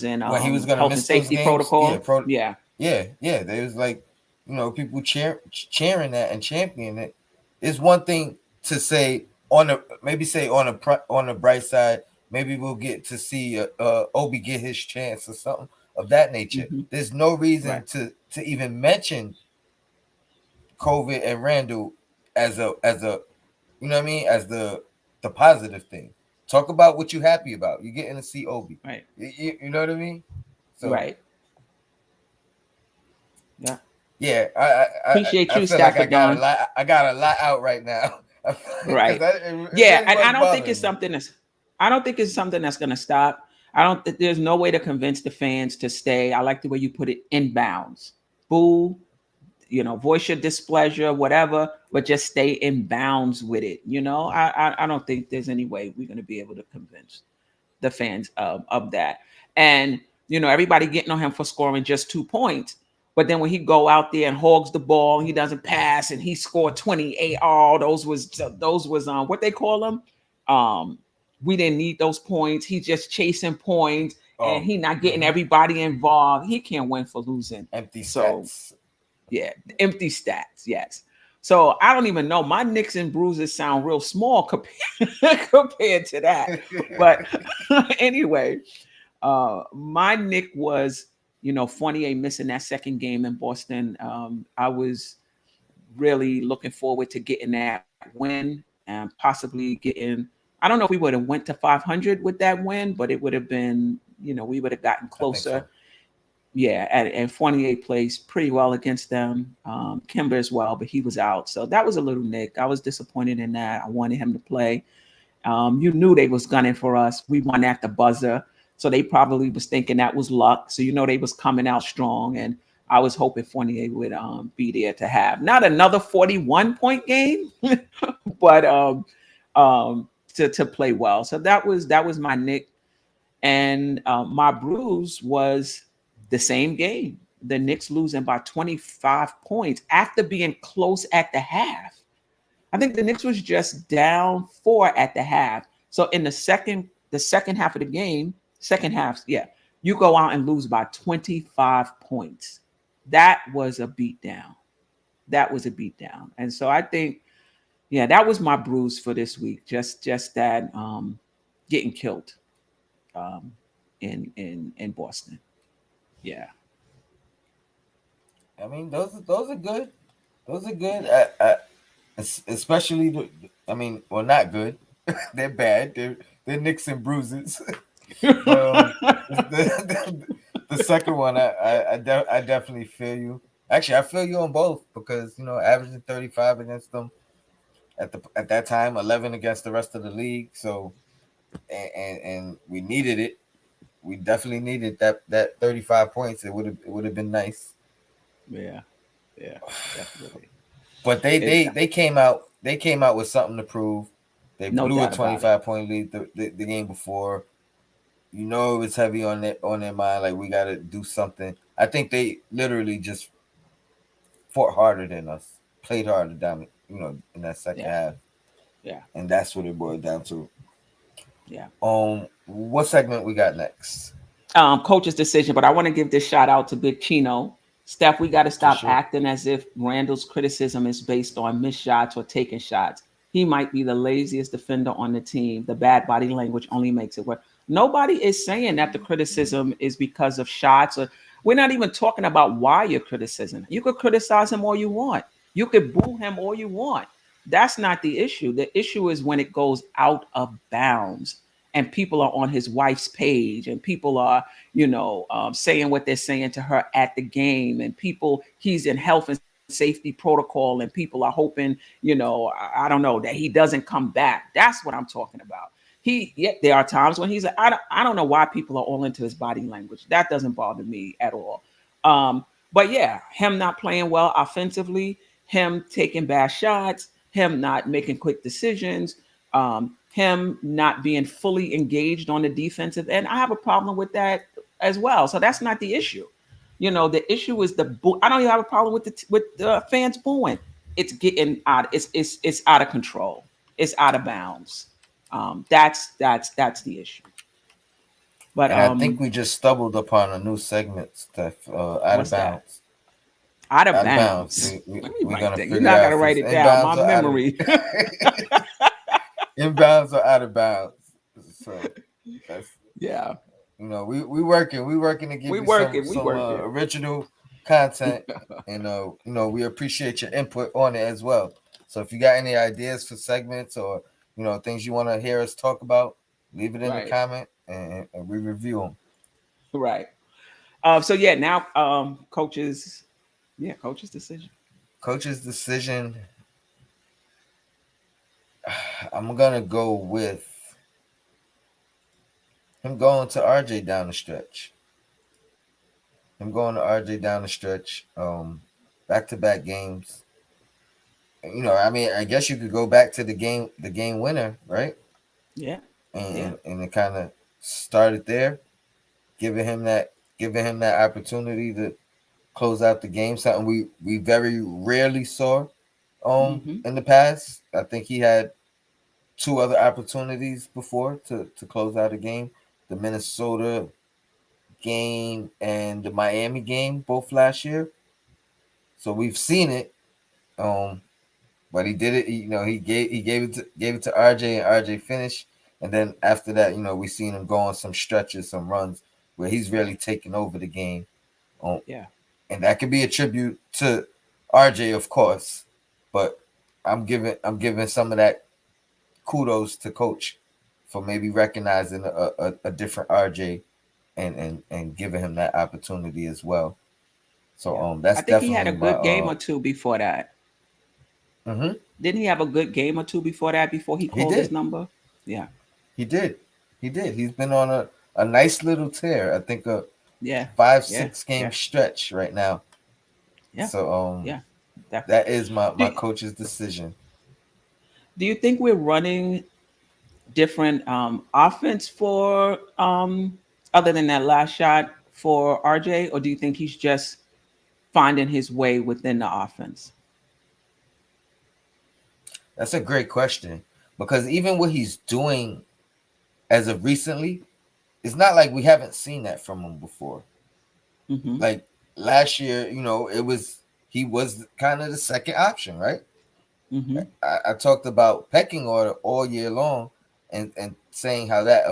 in when he was gonna health miss and safety those games? protocol? Yeah. There was like, people cheering that and championing it. It's one thing to say on the bright side, maybe we'll get to see Obi get his chance or something of that nature. There's no reason to even mention COVID and Randle as a you know what I mean, as the positive thing. Talk about what you're happy about. You're getting to see Obi. Right. You know what I mean? So right. Yeah. Yeah, Appreciate you, I feel like Stafford Don. I got a lot out right now. Right. Yeah, and I don't think it's something that's going to stop. There's no way to convince the fans to stay. I like the way you put it, inbounds. Boo, voice your displeasure, whatever, but just stay in bounds with it. I don't think there's any way we're going to be able to convince the fans of that. And, everybody getting on him for scoring just 2 points. But then when he go out there and hogs the ball, and he doesn't pass, and he scored 28. Oh, those was what they call them. We didn't need those points. He just chasing points, and he not getting everybody involved. He can't win for losing. Empty stats. Yeah, empty stats. Yes. So I don't even know. My Knicks and bruises sound real small compared to that. But anyway, my Knick was, Fournier missing that second game in Boston. I was really looking forward to getting that win and possibly getting. I don't know if we would have went to 500 with that win, but it would have been, we would have gotten closer. So. Yeah, and Fournier plays pretty well against them. Kimber as well, but he was out. So that was a little Nick. I was disappointed in that. I wanted him to play. You knew they was gunning for us. We won at the buzzer. So they probably was thinking that was luck. So they was coming out strong. And I was hoping Fournier would be there to have not another 41-point game, but to play well. So that was my Nick. And my bruise was the same game. The Knicks losing by 25 points after being close at the half. I think the Knicks was just down 4 at the half. So in the second half of the game, you go out and lose by 25 points. That was a beatdown. And so I think, that was my bruise for this week. Just that getting killed in Boston. Yeah. I mean, those are good. Those are good. Especially, not good. They're bad. They're Knicks and bruises. The second one, I definitely feel you. Actually, I feel you on both because averaging 35 against them at that time, 11 against the rest of the league. So, and we needed it. We definitely needed that 35 points. It would have been nice. Yeah, definitely. But they came out with something to prove. They blew a 25-point lead the game before. It was heavy on their mind. Like, we got to do something. I think they literally just fought harder than us, played harder down, in that second half. Yeah, and that's what it boiled down to. Yeah. What segment we got next? Coach's decision, but I want to give this shout out to Big Chino. Steph, we got to for stop sure. acting as if Randall's criticism is based on missed shots or taking shots. He might be the laziest defender on the team. The bad body language only makes it worse. Nobody is saying that the criticism is because of shots, or we're not even talking about why you're criticizing. You could criticize him all you want. You could boo him all you want. That's not the issue. The issue is when it goes out of bounds and people are on his wife's page and people are, saying what they're saying to her at the game, and people, he's in health and safety protocol, and people are hoping, I don't know, that he doesn't come back. That's what I'm talking about. There are times when he's like, I don't know why people are all into his body language. That doesn't bother me at all. But yeah, him not playing well offensively, him taking bad shots, him not making quick decisions, him not being fully engaged on the defensive end. I have a problem with that as well. So that's not the issue. The issue is the boo. I don't even have a problem with the fans booing. It's getting out. It's out of control. It's out of bounds. That's the issue. But And I think we just stumbled upon a new segment, Steph. Out of what's that? bounds. Out of Out of bounds. bounds. Let me We're write gonna that. You're figure not out gonna if write it's it down. My inbounds or out of memory. inbounds or out of bounds. So that's Yeah, we working to give we you some working. We some working. original content, and we appreciate your input on it as well. So if you got any ideas for segments or things you want to hear us talk about, leave it in the Right. comment and we review them. Right. So yeah, now coaches. Yeah, coach's decision. Coach's decision. I'm gonna go with him going to RJ down the stretch. Him going to RJ down the stretch. Back to back games. I mean, I guess you could go back to the game winner, right? Yeah. Yeah. And it kind of started there, giving him that giving him that opportunity to close out the game. Something we very rarely saw Mm-hmm. in the past. I think he had two other opportunities before to close out a game. The Minnesota game and the Miami game, both last year. So we've seen it. Um, but he did it. He gave it to RJ, and RJ finished. And then after that, we seen him go on some stretches, some runs where he's really taking over the game. Um, Yeah. and that could be a tribute to RJ, of course. But I'm giving some of that kudos to coach for maybe recognizing a different RJ and giving him that opportunity as well. So Yeah. that's I think he had definitely a my good game or two before that. hmm Didn't he have a good game or two before that? Before he he called his did. number. Yeah. He did. He did. He's been on a nice little tear. I think a Yeah. five, Yeah. 6 game Yeah. stretch right now. Yeah. So Yeah. Definitely. that is my Do coach's decision. Do you think we're running different offense for other than that last shot for RJ, or do you think he's just finding his way within the offense? That's a great question because even what he's doing as of recently, it's not like we haven't seen that from him before. Mm-hmm. Like last year, it was he was kind of the second option, right? Mm-hmm. I talked about pecking order all year long, and saying how that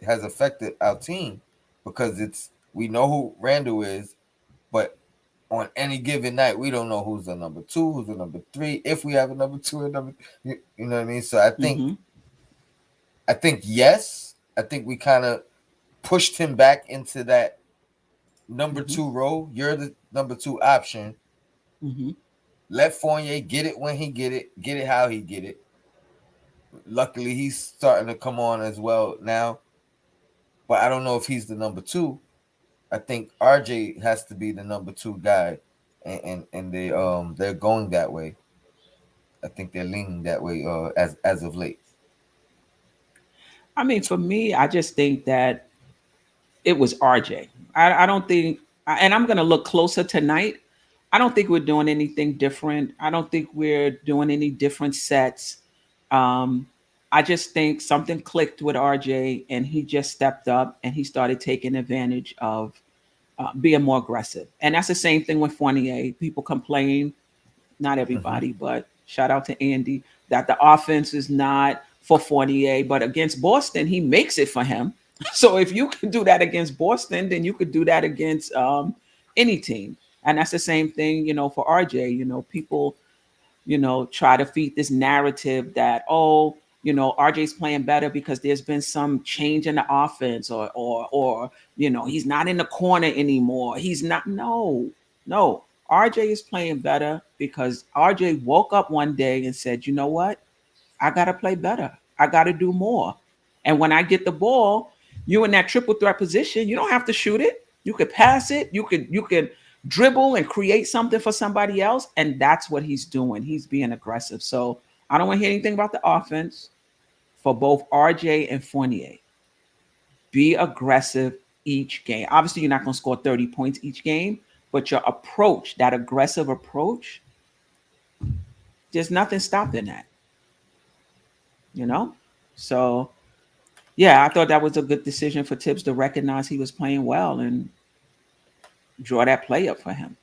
has affected our team because we know who Randall is, but on any given night we don't know who's the number two, who's the number three, if we have a number two and number, you know what I mean. So Mm-hmm. I think yes, I think we kind of pushed him back into that number Mm-hmm. two role. You're the number two option. Mm-hmm. Let Fournier get it when he get it how he get it. Luckily, he's starting to come on as well now, but I don't know if he's the number two. I think RJ has to be the number two guy, and they're going that way. I think they're leaning that way as of late. I mean, for me, I just think that it was RJ. I don't think, and I'm going to look closer tonight. I don't think we're doing anything different. I don't think we're doing any different sets. Um, I just think something clicked with RJ, and he just stepped up and he started taking advantage of being more aggressive. And that's the same thing with Fournier. People complain, not Mm-hmm. everybody, but shout out to Andy, that the offense is not for Fournier. But against Boston, he makes it for him. So if you can do that against Boston, then you could do that against any team. And that's the same thing, for RJ. People try to feed this narrative that, oh, RJ's playing better because there's been some change in the offense, or he's not in the corner anymore. He's not. No. RJ is playing better because RJ woke up one day and said, you know what? I got to play better. I got to do more. And when I get the ball, you in that triple threat position, you don't have to shoot it. You could pass it. You could dribble and create something for somebody else. And that's what he's doing. He's being aggressive. So I don't want to hear anything about the offense for both RJ and Fournier. Be aggressive each game. Obviously, you're not going to score 30 points each game, but your approach, that aggressive approach, there's nothing stopping that. you know? So, yeah, I thought that was a good decision for Tibbs to recognize he was playing well and draw that play up for him.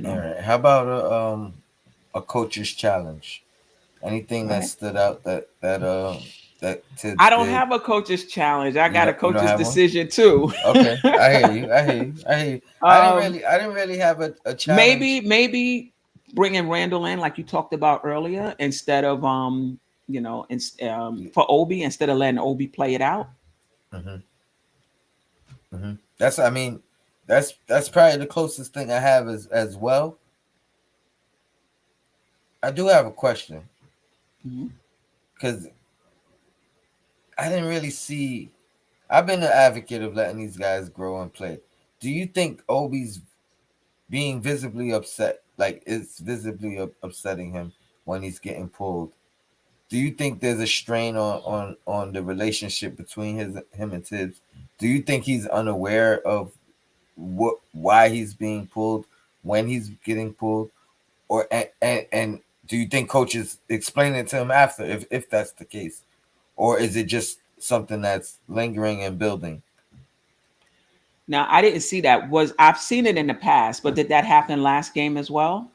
All right. How about a coach's challenge? Anything that stood out that Tibbs I don't did? have a coach's challenge. I got a You don't coach's have one? decision too. Okay, I hear you. I hear you. I hear you. I didn't really have a challenge. maybe bringing Randle in like you talked about earlier instead of for Obi, instead of letting Obi play it out. Hmm. Hmm. That's I mean, that's probably the closest thing I have as well. I do have a question Mhm. because I didn't really see. I've been an advocate of letting these guys grow and play. Do you think Obi's being visibly upset, like it's visibly upsetting him when he's getting pulled? Do you think there's a strain on the relationship between him and Tibbs? Do you think he's unaware of why he's being pulled when he's getting pulled, or and do you think coaches explain it to him after, if that's the case, or is it just something that's lingering and building? Now I didn't see that. I've seen it in the past, but did that happen last game as well?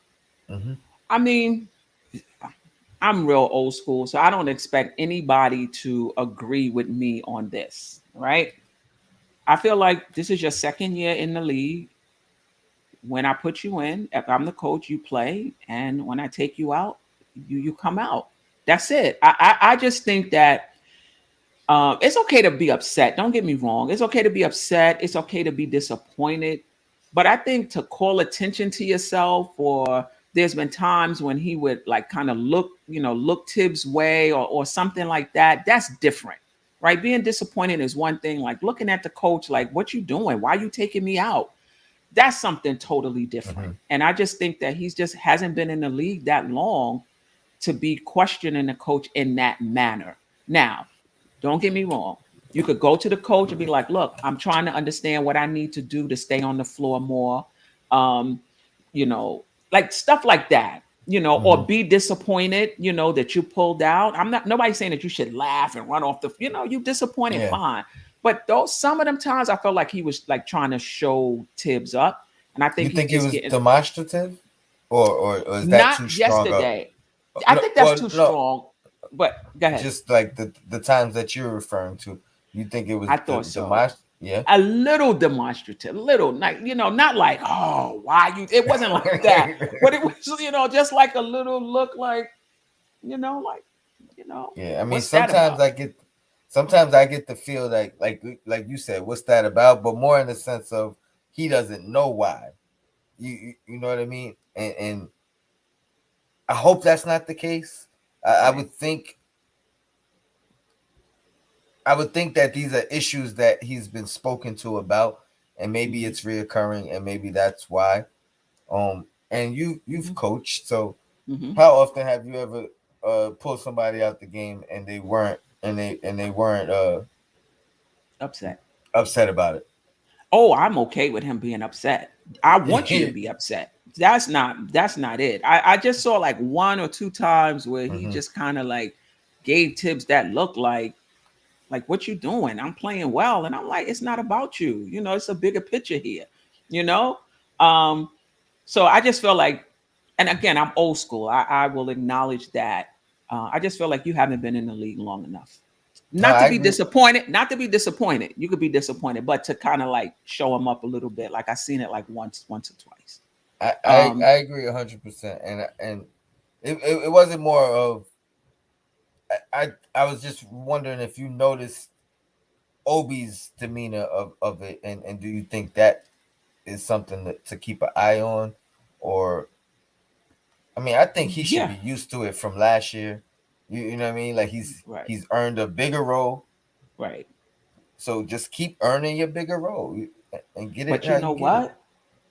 Mm-hmm. I mean, I'm real old school, so I don't expect anybody to agree with me on this, right? I feel like this is your second year in the league. When I put you in, if I'm the coach, you play, and when I take you out, you come out. That's it. I just think that it's okay to be upset. Don't get me wrong. It's okay to be upset. It's okay to be disappointed. But I think to call attention to yourself, or there's been times when he would like kind of look Tibbs' way, or something like that. That's different, right? Being disappointed is one thing. Like looking at the coach, like, what you doing? Why you taking me out? That's something totally different. Mm-hmm. And I just think that he's just hasn't been in the league that long to be questioning the coach in that manner. Now, don't get me wrong. You could go to the coach and be like, look, I'm trying to understand what I need to do to stay on the floor more. Um, like stuff like that, or Mm-hmm. be disappointed, that you pulled out. I'm not nobody's saying that you should laugh and run off you disappointed, Yeah. fine. But those some of them times I felt like he was like trying to show Tibbs up. And I You think he's think it just was getting demonstrative, or is that not too strong? yesterday. I No, think that's well, too no. strong. But go ahead. Just like the times that you're referring to, you think it was I the thought so. demonstrative? Yeah. A little demonstrative, little, like, not like, oh, why you, it wasn't like that, but it was, just like a little look, like, like, Yeah, I mean, what's that about? sometimes I get the feel like you said, what's that about? But more in the sense of he doesn't know why. You know what I mean? And I hope that's not the case. I Right. would think that these are issues that he's been spoken to about, and maybe Mm-hmm. it's reoccurring, and maybe that's why. And you've coached, so Mm-hmm. how often have you ever pulled somebody out the game and they weren't Upset. upset about it? Oh, I'm okay with him being upset. I want you to be upset. That's not it. I just saw like one or two times where he Hmm. just kind of like gave Tibbs that look like, Like, what you doing? I'm playing well. And I'm like, it's not about you. You know, it's a bigger picture here, you know? Um, so I just feel like, and again, I'm old school. I will acknowledge that. I just feel like you haven't been in the league long enough. No, Not to I be agree. disappointed, not to be disappointed. You could be disappointed, but to kind of like show them up a little bit. Like I seen it like once or twice. I agree 100%. And it wasn't more of I was just wondering if you noticed Obi's demeanor of it, and do you think that is something to keep an eye on, or I mean, I think he should Yeah, be used to it from last year. You know what I mean? Like right, he's earned a bigger role, right. so just keep earning your bigger role and get it But you how know you get it. what?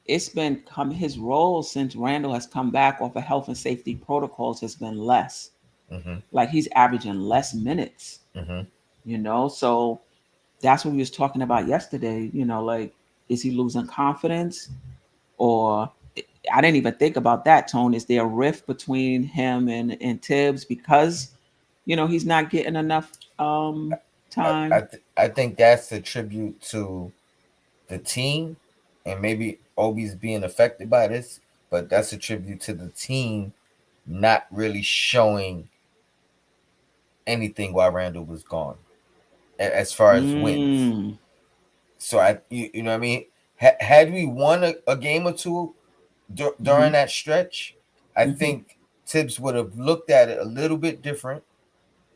It's been come his role since Randall has come back off of health and safety protocols has been less. Mm-hmm. Like he's averaging less minutes, Mm-hmm. you know. So that's what we was talking about yesterday. You know, like is he losing confidence, or I didn't even think about that. Tone, is there a rift between him and Tibbs because you know he's not getting enough time? I think that's a tribute to the team, and maybe Obi's being affected by this, but that's a tribute to the team not really showing anything while Randall was gone as far as wins. Mm, So you know what I mean. Had we won a game or two mm-hmm, during that stretch, I mm-hmm, think Tibbs would have looked at it a little bit different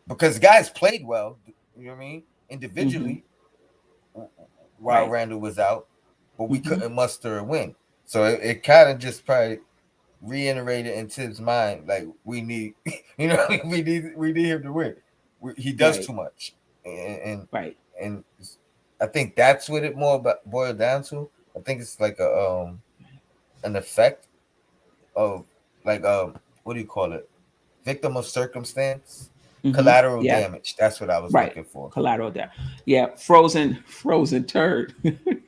because guys played well. You know what I mean mm-hmm. individually while Right. Randall was out, but we Mm-hmm. couldn't muster a win. So it kind of just probably reiterated in Tibbs' mind, like we need, you know, we need him to win. He does Right. too much, and Right. and I think that's what it more boiled down to. I think it's like a an effect of like what do you call it? Victim of circumstance, Mm-hmm. collateral Yeah. damage. That's what I was Right. looking for. Collateral there. Yeah. Frozen turd.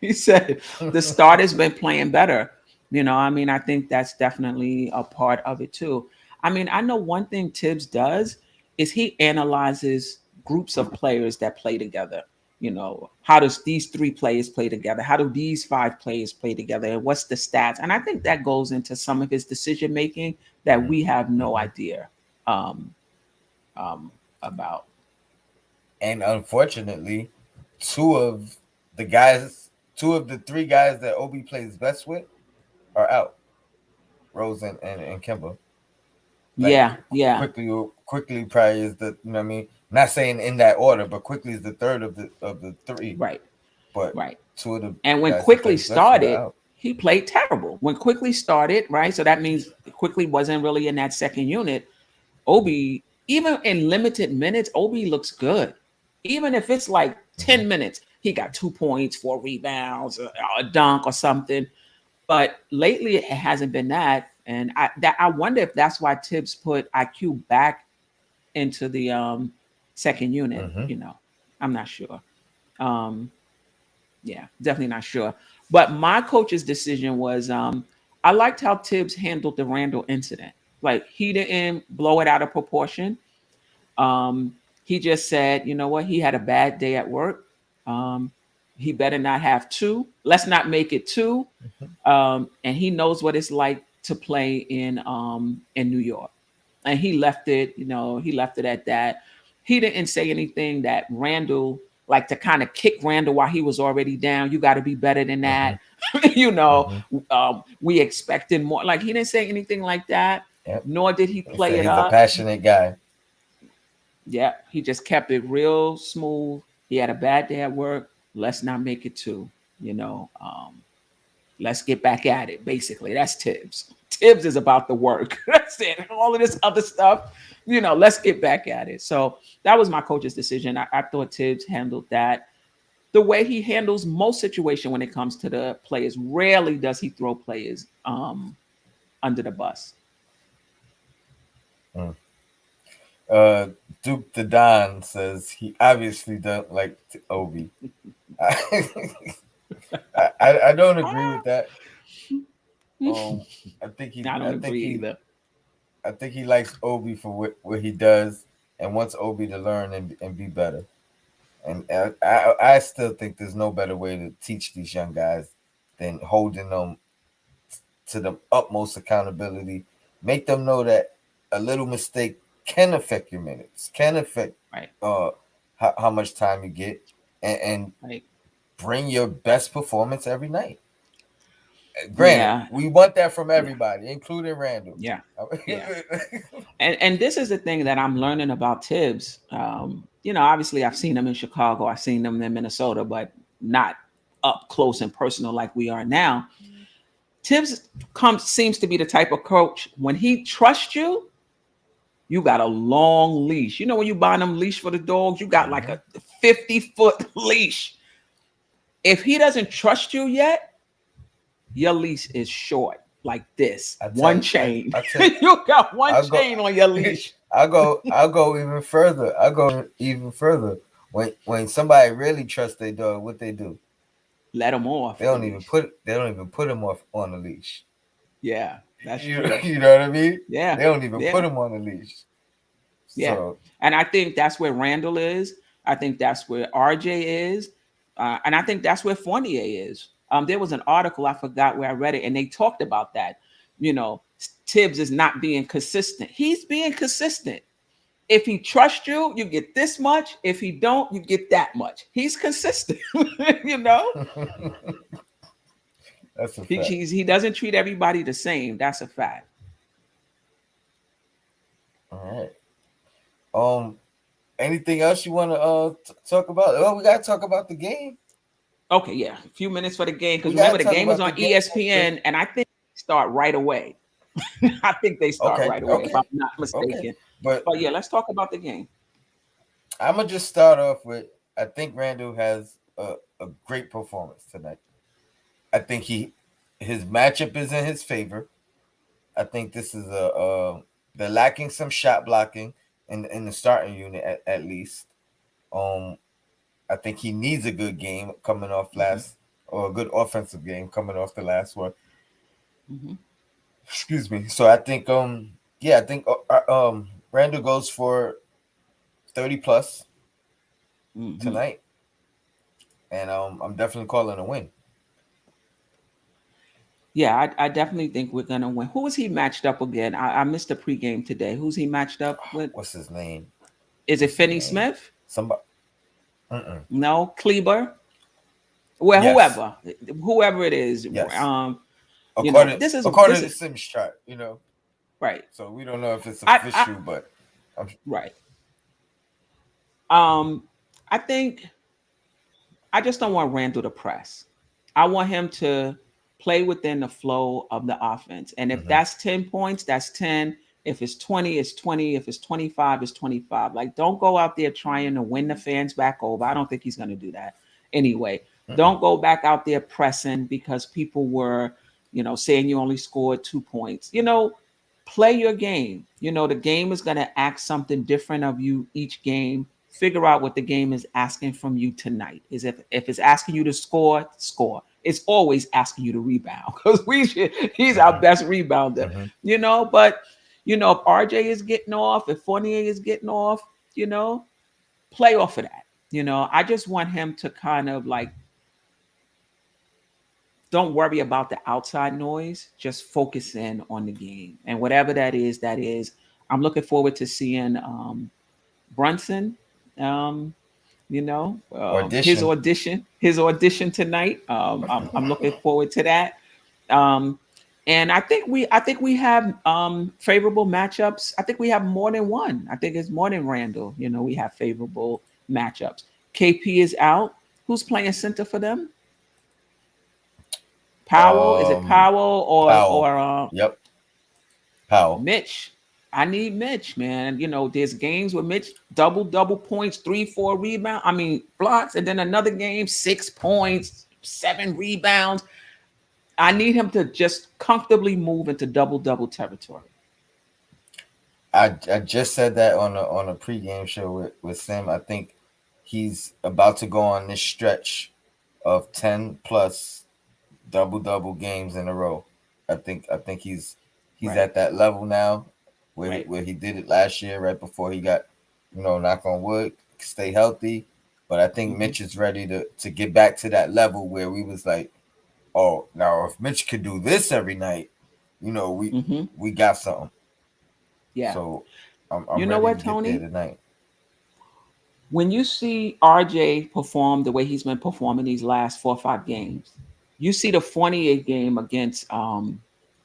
He said the starter's been playing better. You know, I mean, I think that's definitely a part of it too. I mean, I know one thing Tibbs does is he analyzes groups of players that play together. You know, how does these three players play together? How do these five players play together? And what's the stats? And I think that goes into some of his decision making that we have no Mm-hmm. idea um, um, about. And unfortunately, two of the guys, two of the three guys that Obi plays best with are out. Rose and Kimba. Like Yeah, yeah, quickly probably is the you know what I mean. Not saying in that order, but quickly is the third of the three. right, But right. two of the And when guys he Quickly plays best with are started, out. he played terrible. When Quickly started, right? So that means Quickly wasn't really in that second unit. Obi, even in limited minutes, Obi looks good. Even if it's like Mm-hmm. 10 minutes, he got 2 points, 4 rebounds, a dunk or something. But lately it hasn't been that. And I wonder if that's why Tibbs put IQ back into the second unit, Mm-hmm. you know. I'm not sure. Um, yeah, definitely not sure. But my coach's decision was I liked how Tibbs handled the Randall incident. Like he didn't blow it out of proportion. Um, he just said, you know what, he had a bad day at work. Um, he better not have two. Let's not make it two. And he knows what it's like to play in New York. And he left it, you know, he left it at that. He didn't say anything that Randall, like to kind of kick Randall while he was already down. You got to be better than Mm-hmm. that. You know, Mm-hmm. we expected more. Like he didn't say anything like that, Yep. nor did he He play said it he's a up. passionate guy. Yeah, he just kept it real smooth. He had a bad day at work. Let's not make it two. You know, let's get back at it. Basically, that's Tibbs. Tibbs is about the work. That's it. All of this other stuff, you know, let's get back at it. So that was my coach's decision. I thought Tibbs handled that the way he handles most situation when it comes to the players. Rarely does he throw players under the bus. Mm. Uh, Duke the Don says he obviously don't like Obi. I, I don't agree with that. Um, I think he I I don't think agree he either. I think he likes Obi for what he does and wants Obi to learn and be better. And I still think there's no better way to teach these young guys than holding them to the utmost accountability. Make them know that a little mistake can affect your minutes, can affect Right. uh how much time you get, and Right. bring your best performance every night. Granted, Yeah. we want that from Yeah. everybody, including Randall. Yeah. Yeah. And this is the thing that I'm learning about Tibbs. Obviously I've seen him in Chicago, I've seen him in Minnesota, but not up close and personal like we are now. Tibbs seems to be the type of coach when he trusts you, you got a long leash. You know when you buy them leash for the dogs, you got like Mhm. a 50-foot leash. If he doesn't trust you yet, your leash is short like this. I tell One you, chain. I tell you, You got one I'll go. chain on your leash. I'll go even further. I'll go even further. When somebody really trusts their dog, what they do? Let them off the leash. They don't even put him off on the leash. Yeah, that's You true. you know what I mean? Yeah, They don't even yeah, put him on the leash. yeah. So And I think that's where Randall is. I think that's where RJ is. And I think that's where Fournier is. There was an article, I forgot where I read it, and they talked about that. Tibbs is not being consistent. He's being consistent. If he trusts you, you get this much. If he don't, you get that much. He's consistent. you know, that's a he, fact. he doesn't treat everybody the same. That's a fact. All right. Anything else you want to talk about? Oh, we gotta talk about the game. Okay, yeah, a few minutes for the game because We remember gotta the talk game is about on the game. ESPN, and I think they start right away. I think they start Okay, right away if okay, I'm not okay. mistaken. But But yeah, let's talk about the game. I'm gonna just start off with I think Randall has a great performance tonight. I think his matchup is in his favor. I think this is they're lacking some shot blocking in the starting unit at least. Um, I think he needs a good game coming off Hmm. last or a good offensive game coming off the last one. Hmm. Excuse me. So I think yeah, I think Randall goes for 30 plus Hmm. tonight, and I'm definitely calling a win. Yeah, I definitely think we're gonna win. Who was he matched up again? I missed the pregame today. Who's he matched up with? What's his name? Is it What's his Finney name? Smith? Somebody. Mm-mm. No, Kleber. Well, Yes. whoever it is. Yes. This is According this to is Sim's chart, right. so we don't know if it's I official, but I'm right. Um, I think I just don't want Randall to press. I want him to play within the flow of the offense. And if mhm. that's 10 points, that's 10. If it's 20, it's 20. If it's 25, it's 25. Like, don't go out there trying to win the fans back over. I don't think he's going to do that anyway. Mm-mm. Don't go back out there pressing because people were, saying you only scored 2 points. Play your game. The game is going to ask something different of you each game. Figure out what the game is asking from you tonight. Is if it's asking you to score, score. It's always asking you to rebound because he's our Mhm. best rebounder. Mhm. But if RJ is getting off, if Fournier is getting off, you know, play off of that. I just want him to kind of like don't worry about the outside noise. Just focus in on the game. And whatever that is, that is. I'm looking forward to seeing Brunson. Um, his Audition. audition tonight. I'm looking forward to that. Um, and I think we have favorable matchups. I think we have more than one. I think it's more than Randall. We have favorable matchups. KP is out. Who's playing center for them? Powell? Is it Um, Powell or Powell. or Yep, Powell. Mitch? I need Mitch, man. There's games where Mitch double points, 3, 4 rebounds. I mean blocks, and then another game, 6 points, 7 rebounds. I need him to just comfortably move into double territory. I just said that on a pregame show with Sim. I think he's about to go on this stretch of 10 plus double games in a row. I think he's Right, at that level now where right, where he did it last year right before he got knock on wood, stay healthy. But I think Mm-hmm. Mitch is ready to get back to that level where we was like, oh, now if Mitch could do this every night, Mm-hmm. we got something. Yeah. So I'm You know ready what, to get there Tony? tonight. When you see RJ perform the way he's been performing these last 4 or 5 games, you see the 28 game against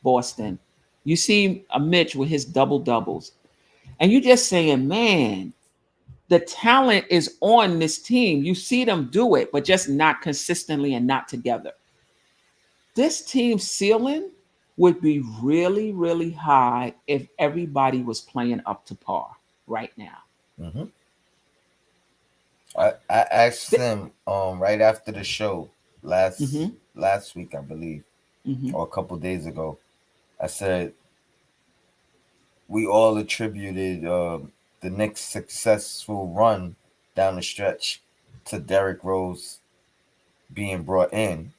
Boston. You see a Mitch with his double doubles, and you just saying, man, the talent is on this team. You see them do it, but just not consistently and not together. This team ceiling would be really, really high if everybody was playing up to par right now. Hmm. I asked Th- him right after the show last mhm, last week, I believe, mhm, or a couple days ago. I said we all attributed the Knicks' successful run down the stretch to Derrick Rose being brought in.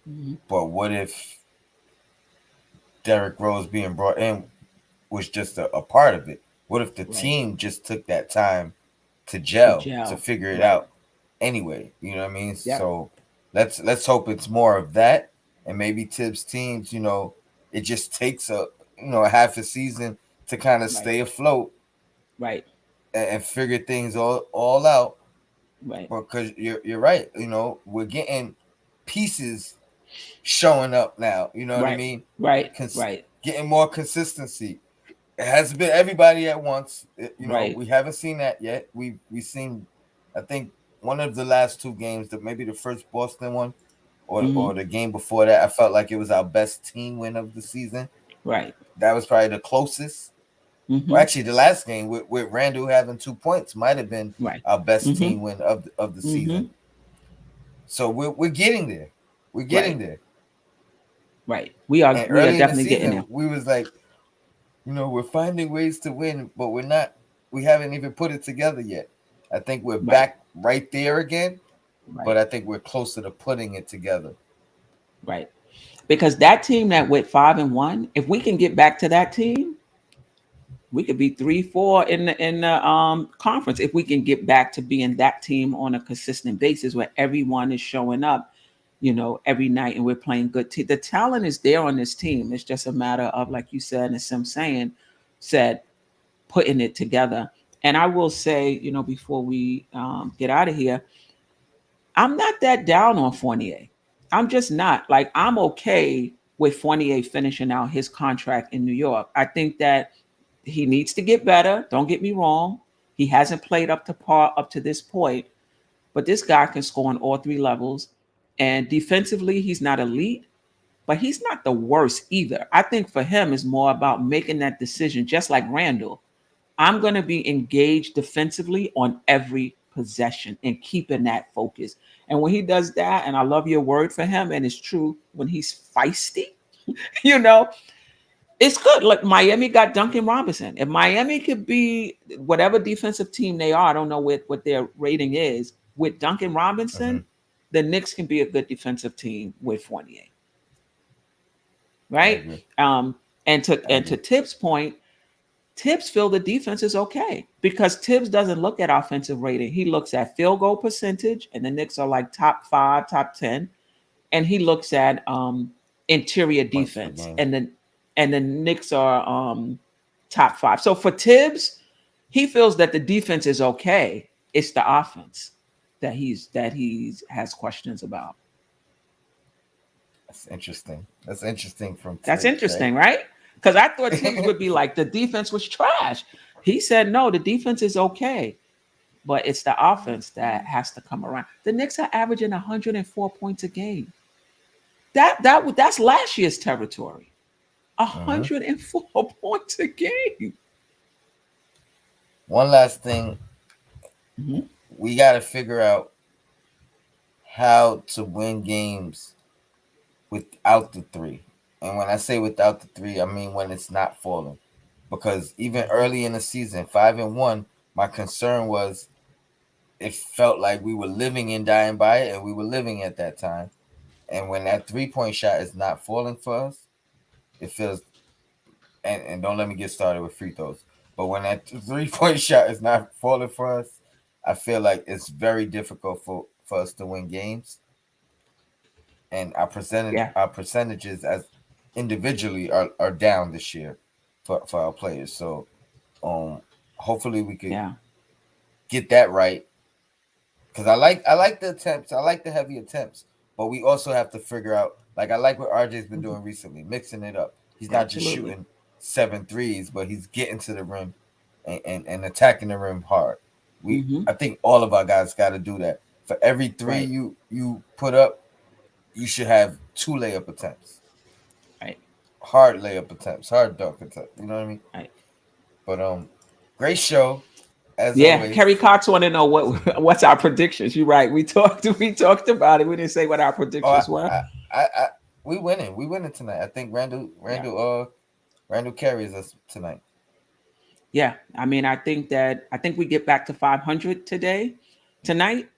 mhm. But what if Derrick Rose being brought in was just a part of it? What if the Right. team just took that time to To gel, to gel. figure it Right. out anyway? You know what I mean? Yep. So let's hope it's more of that, and maybe Tibbs teams, it just takes a half a season to kind of Right. stay afloat Right. and figure things all out. Right. Because you're right, we're getting pieces showing up now. You know what I Right. mean? Right. Cons- Right. Getting more consistency. It hasn't been everybody at once. Right. We haven't seen that yet. We've seen, I think, one of the last two games, that maybe the first Boston one, or Hmm. the game before that. I felt like it was our best team win of the season. Right. That was probably the closest. Well, Hmm. actually, the last game with Randle having 2 points might have been Right. our best Hmm. team win of the Hmm. season. So we're getting there. We're getting Right. there. Right. We are. And We are early in the definitely getting there. season, we was like, we're finding ways to win, but we're not. We haven't even put it together yet. I think we're Right. back right there again, but Right. I think we're closer to putting it together. Right. Because that team that went 5-1, if we can get back to that team, we could be 3-4 in the conference if we can get back to being that team on a consistent basis where everyone is showing up, every night and we're playing good. The talent is there on this team. It's just a matter of, like you said, and Sim said, putting it together. And I will say, before we get out of here, I'm not that down on Fournier. I'm just not. Like, I'm okay with Fournier finishing out his contract in New York. I think that he needs to get better. Don't get me wrong. He hasn't played up to par up to this point, but this guy can score on all three levels. And defensively, he's not elite, but he's not the worst either. I think for him, it's more about making that decision, just like Randall. I'm going to be engaged defensively on every possession and keeping that focus. And when he does that, and I love your word for him, and it's true, when he's feisty, you know, it's good. Like Miami got Duncan Robinson. If Miami could be whatever defensive team they are, I don't know what their rating is. With Duncan Hmm. Robinson, the Knicks can be a good defensive team with Fournier, I right? agree. Um, I and to agree. Tibbs' point, Tibbs feel the defense is okay because Tibbs doesn't look at offensive rating. He looks at field goal percentage, and the Knicks are like top 5, top 10, and he looks at interior Points per defense, game. and the Knicks are top 5. So for Tibbs, he feels that the defense is okay. It's the offense that he's has questions about. That's interesting. That's interesting from That's Tibbs, right? interesting, right? Because I thought Tibbs would be like the defense was trash. He said no, the defense is okay, but it's the offense that has to come around. The Knicks are averaging 104 points a game. That's last year's territory. Hmm. 104 points a game. One last thing, Mhm. we got to figure out how to win games without the three. And when I say without the three, I mean when it's not falling. Because even early in the season, 5-1, my concern was it felt like we were living and dying by it, and we were living at that time. And when that 3-point shot is not falling for us, it feels, and don't let me get started with free throws. But when that 3-point shot is not falling for us, I feel like it's very difficult for us to win games, and Yeah. our percentages as individually are down this year for our players. So um hopefully we could Yeah. get that right, because I like the attempts. I like the heavy attempts, but we also have to figure out, like, I like what RJ's been Mhm. doing recently, mixing it up. He's not just Absolutely. shooting 7 threes, but he's getting to the rim and attacking the rim hard. Hmm. I think all of our guys got to do that. For every three Right. you put up, you should have two layup attempts, Right. hard layup attempts, hard dunk attempts. You know what I mean? Right. But great show as Yeah. always. Kerry Cox want to know what's our predictions. You're right. We talked about it. We didn't say what our Oh, predictions were. I we winning. We winning tonight. I think Yeah. Randle carries us tonight. Yeah. I think we get back to 500 tonight.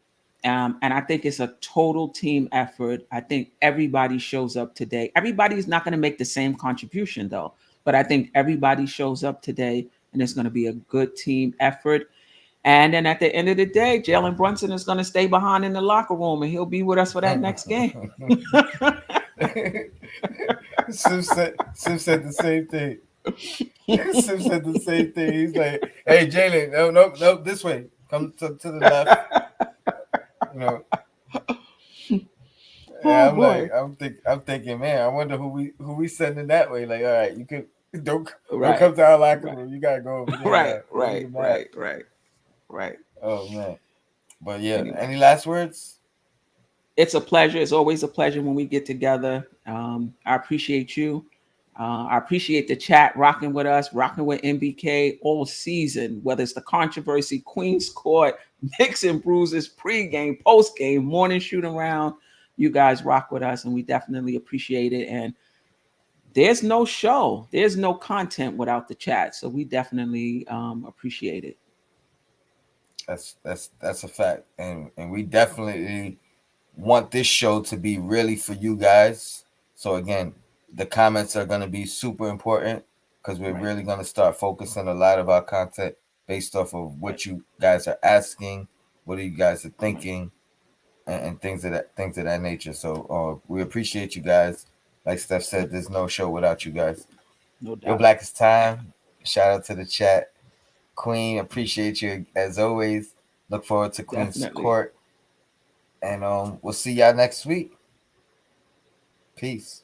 And I think it's a total team effort. I think everybody shows up today. Everybody's not going to make the same contribution though, but I think everybody shows up today, and it's going to be a good team effort. And then at the end of the day, Jalen Brunson is going to stay behind in the locker room, and he'll be with us for that next game. Sim said the same thing. Sim said the same thing. He's like, "Hey, Jalen, no, this way. Come to the left." You know. Oh Yeah, boy! I'm thinking, man. I wonder who we sending that way. Like, all right, you could don't Right, come to our locker right, room. You gotta go over there right, now. Go to right, the mat. right, right, right. Oh man. But yeah, Anyway, any last words? it's a pleasure. It's always a pleasure when we get together. I appreciate you. I appreciate the chat rocking with us, rocking with MBK all season, whether it's the controversy, Queen's Court, Knicks and Bruises, pregame, postgame, morning shoot around. You guys rock with us, and we definitely appreciate it. And there's no content without the chat. So we definitely appreciate it. That's a fact, and we definitely want this show to be really for you guys. So again, the comments are going to be super important, because we're Right, really going to start focusing a lot of our content based off of right, what you guys are asking, what are you guys are right. thinking, and things of that nature. So we appreciate you guys. Like Steph said, there's no show without you guys. No Your doubt. Black is time. Shout out to the chat. Queen, appreciate you as always. Look forward to Queen's Definitely. Court. And we'll see y'all next week. Peace.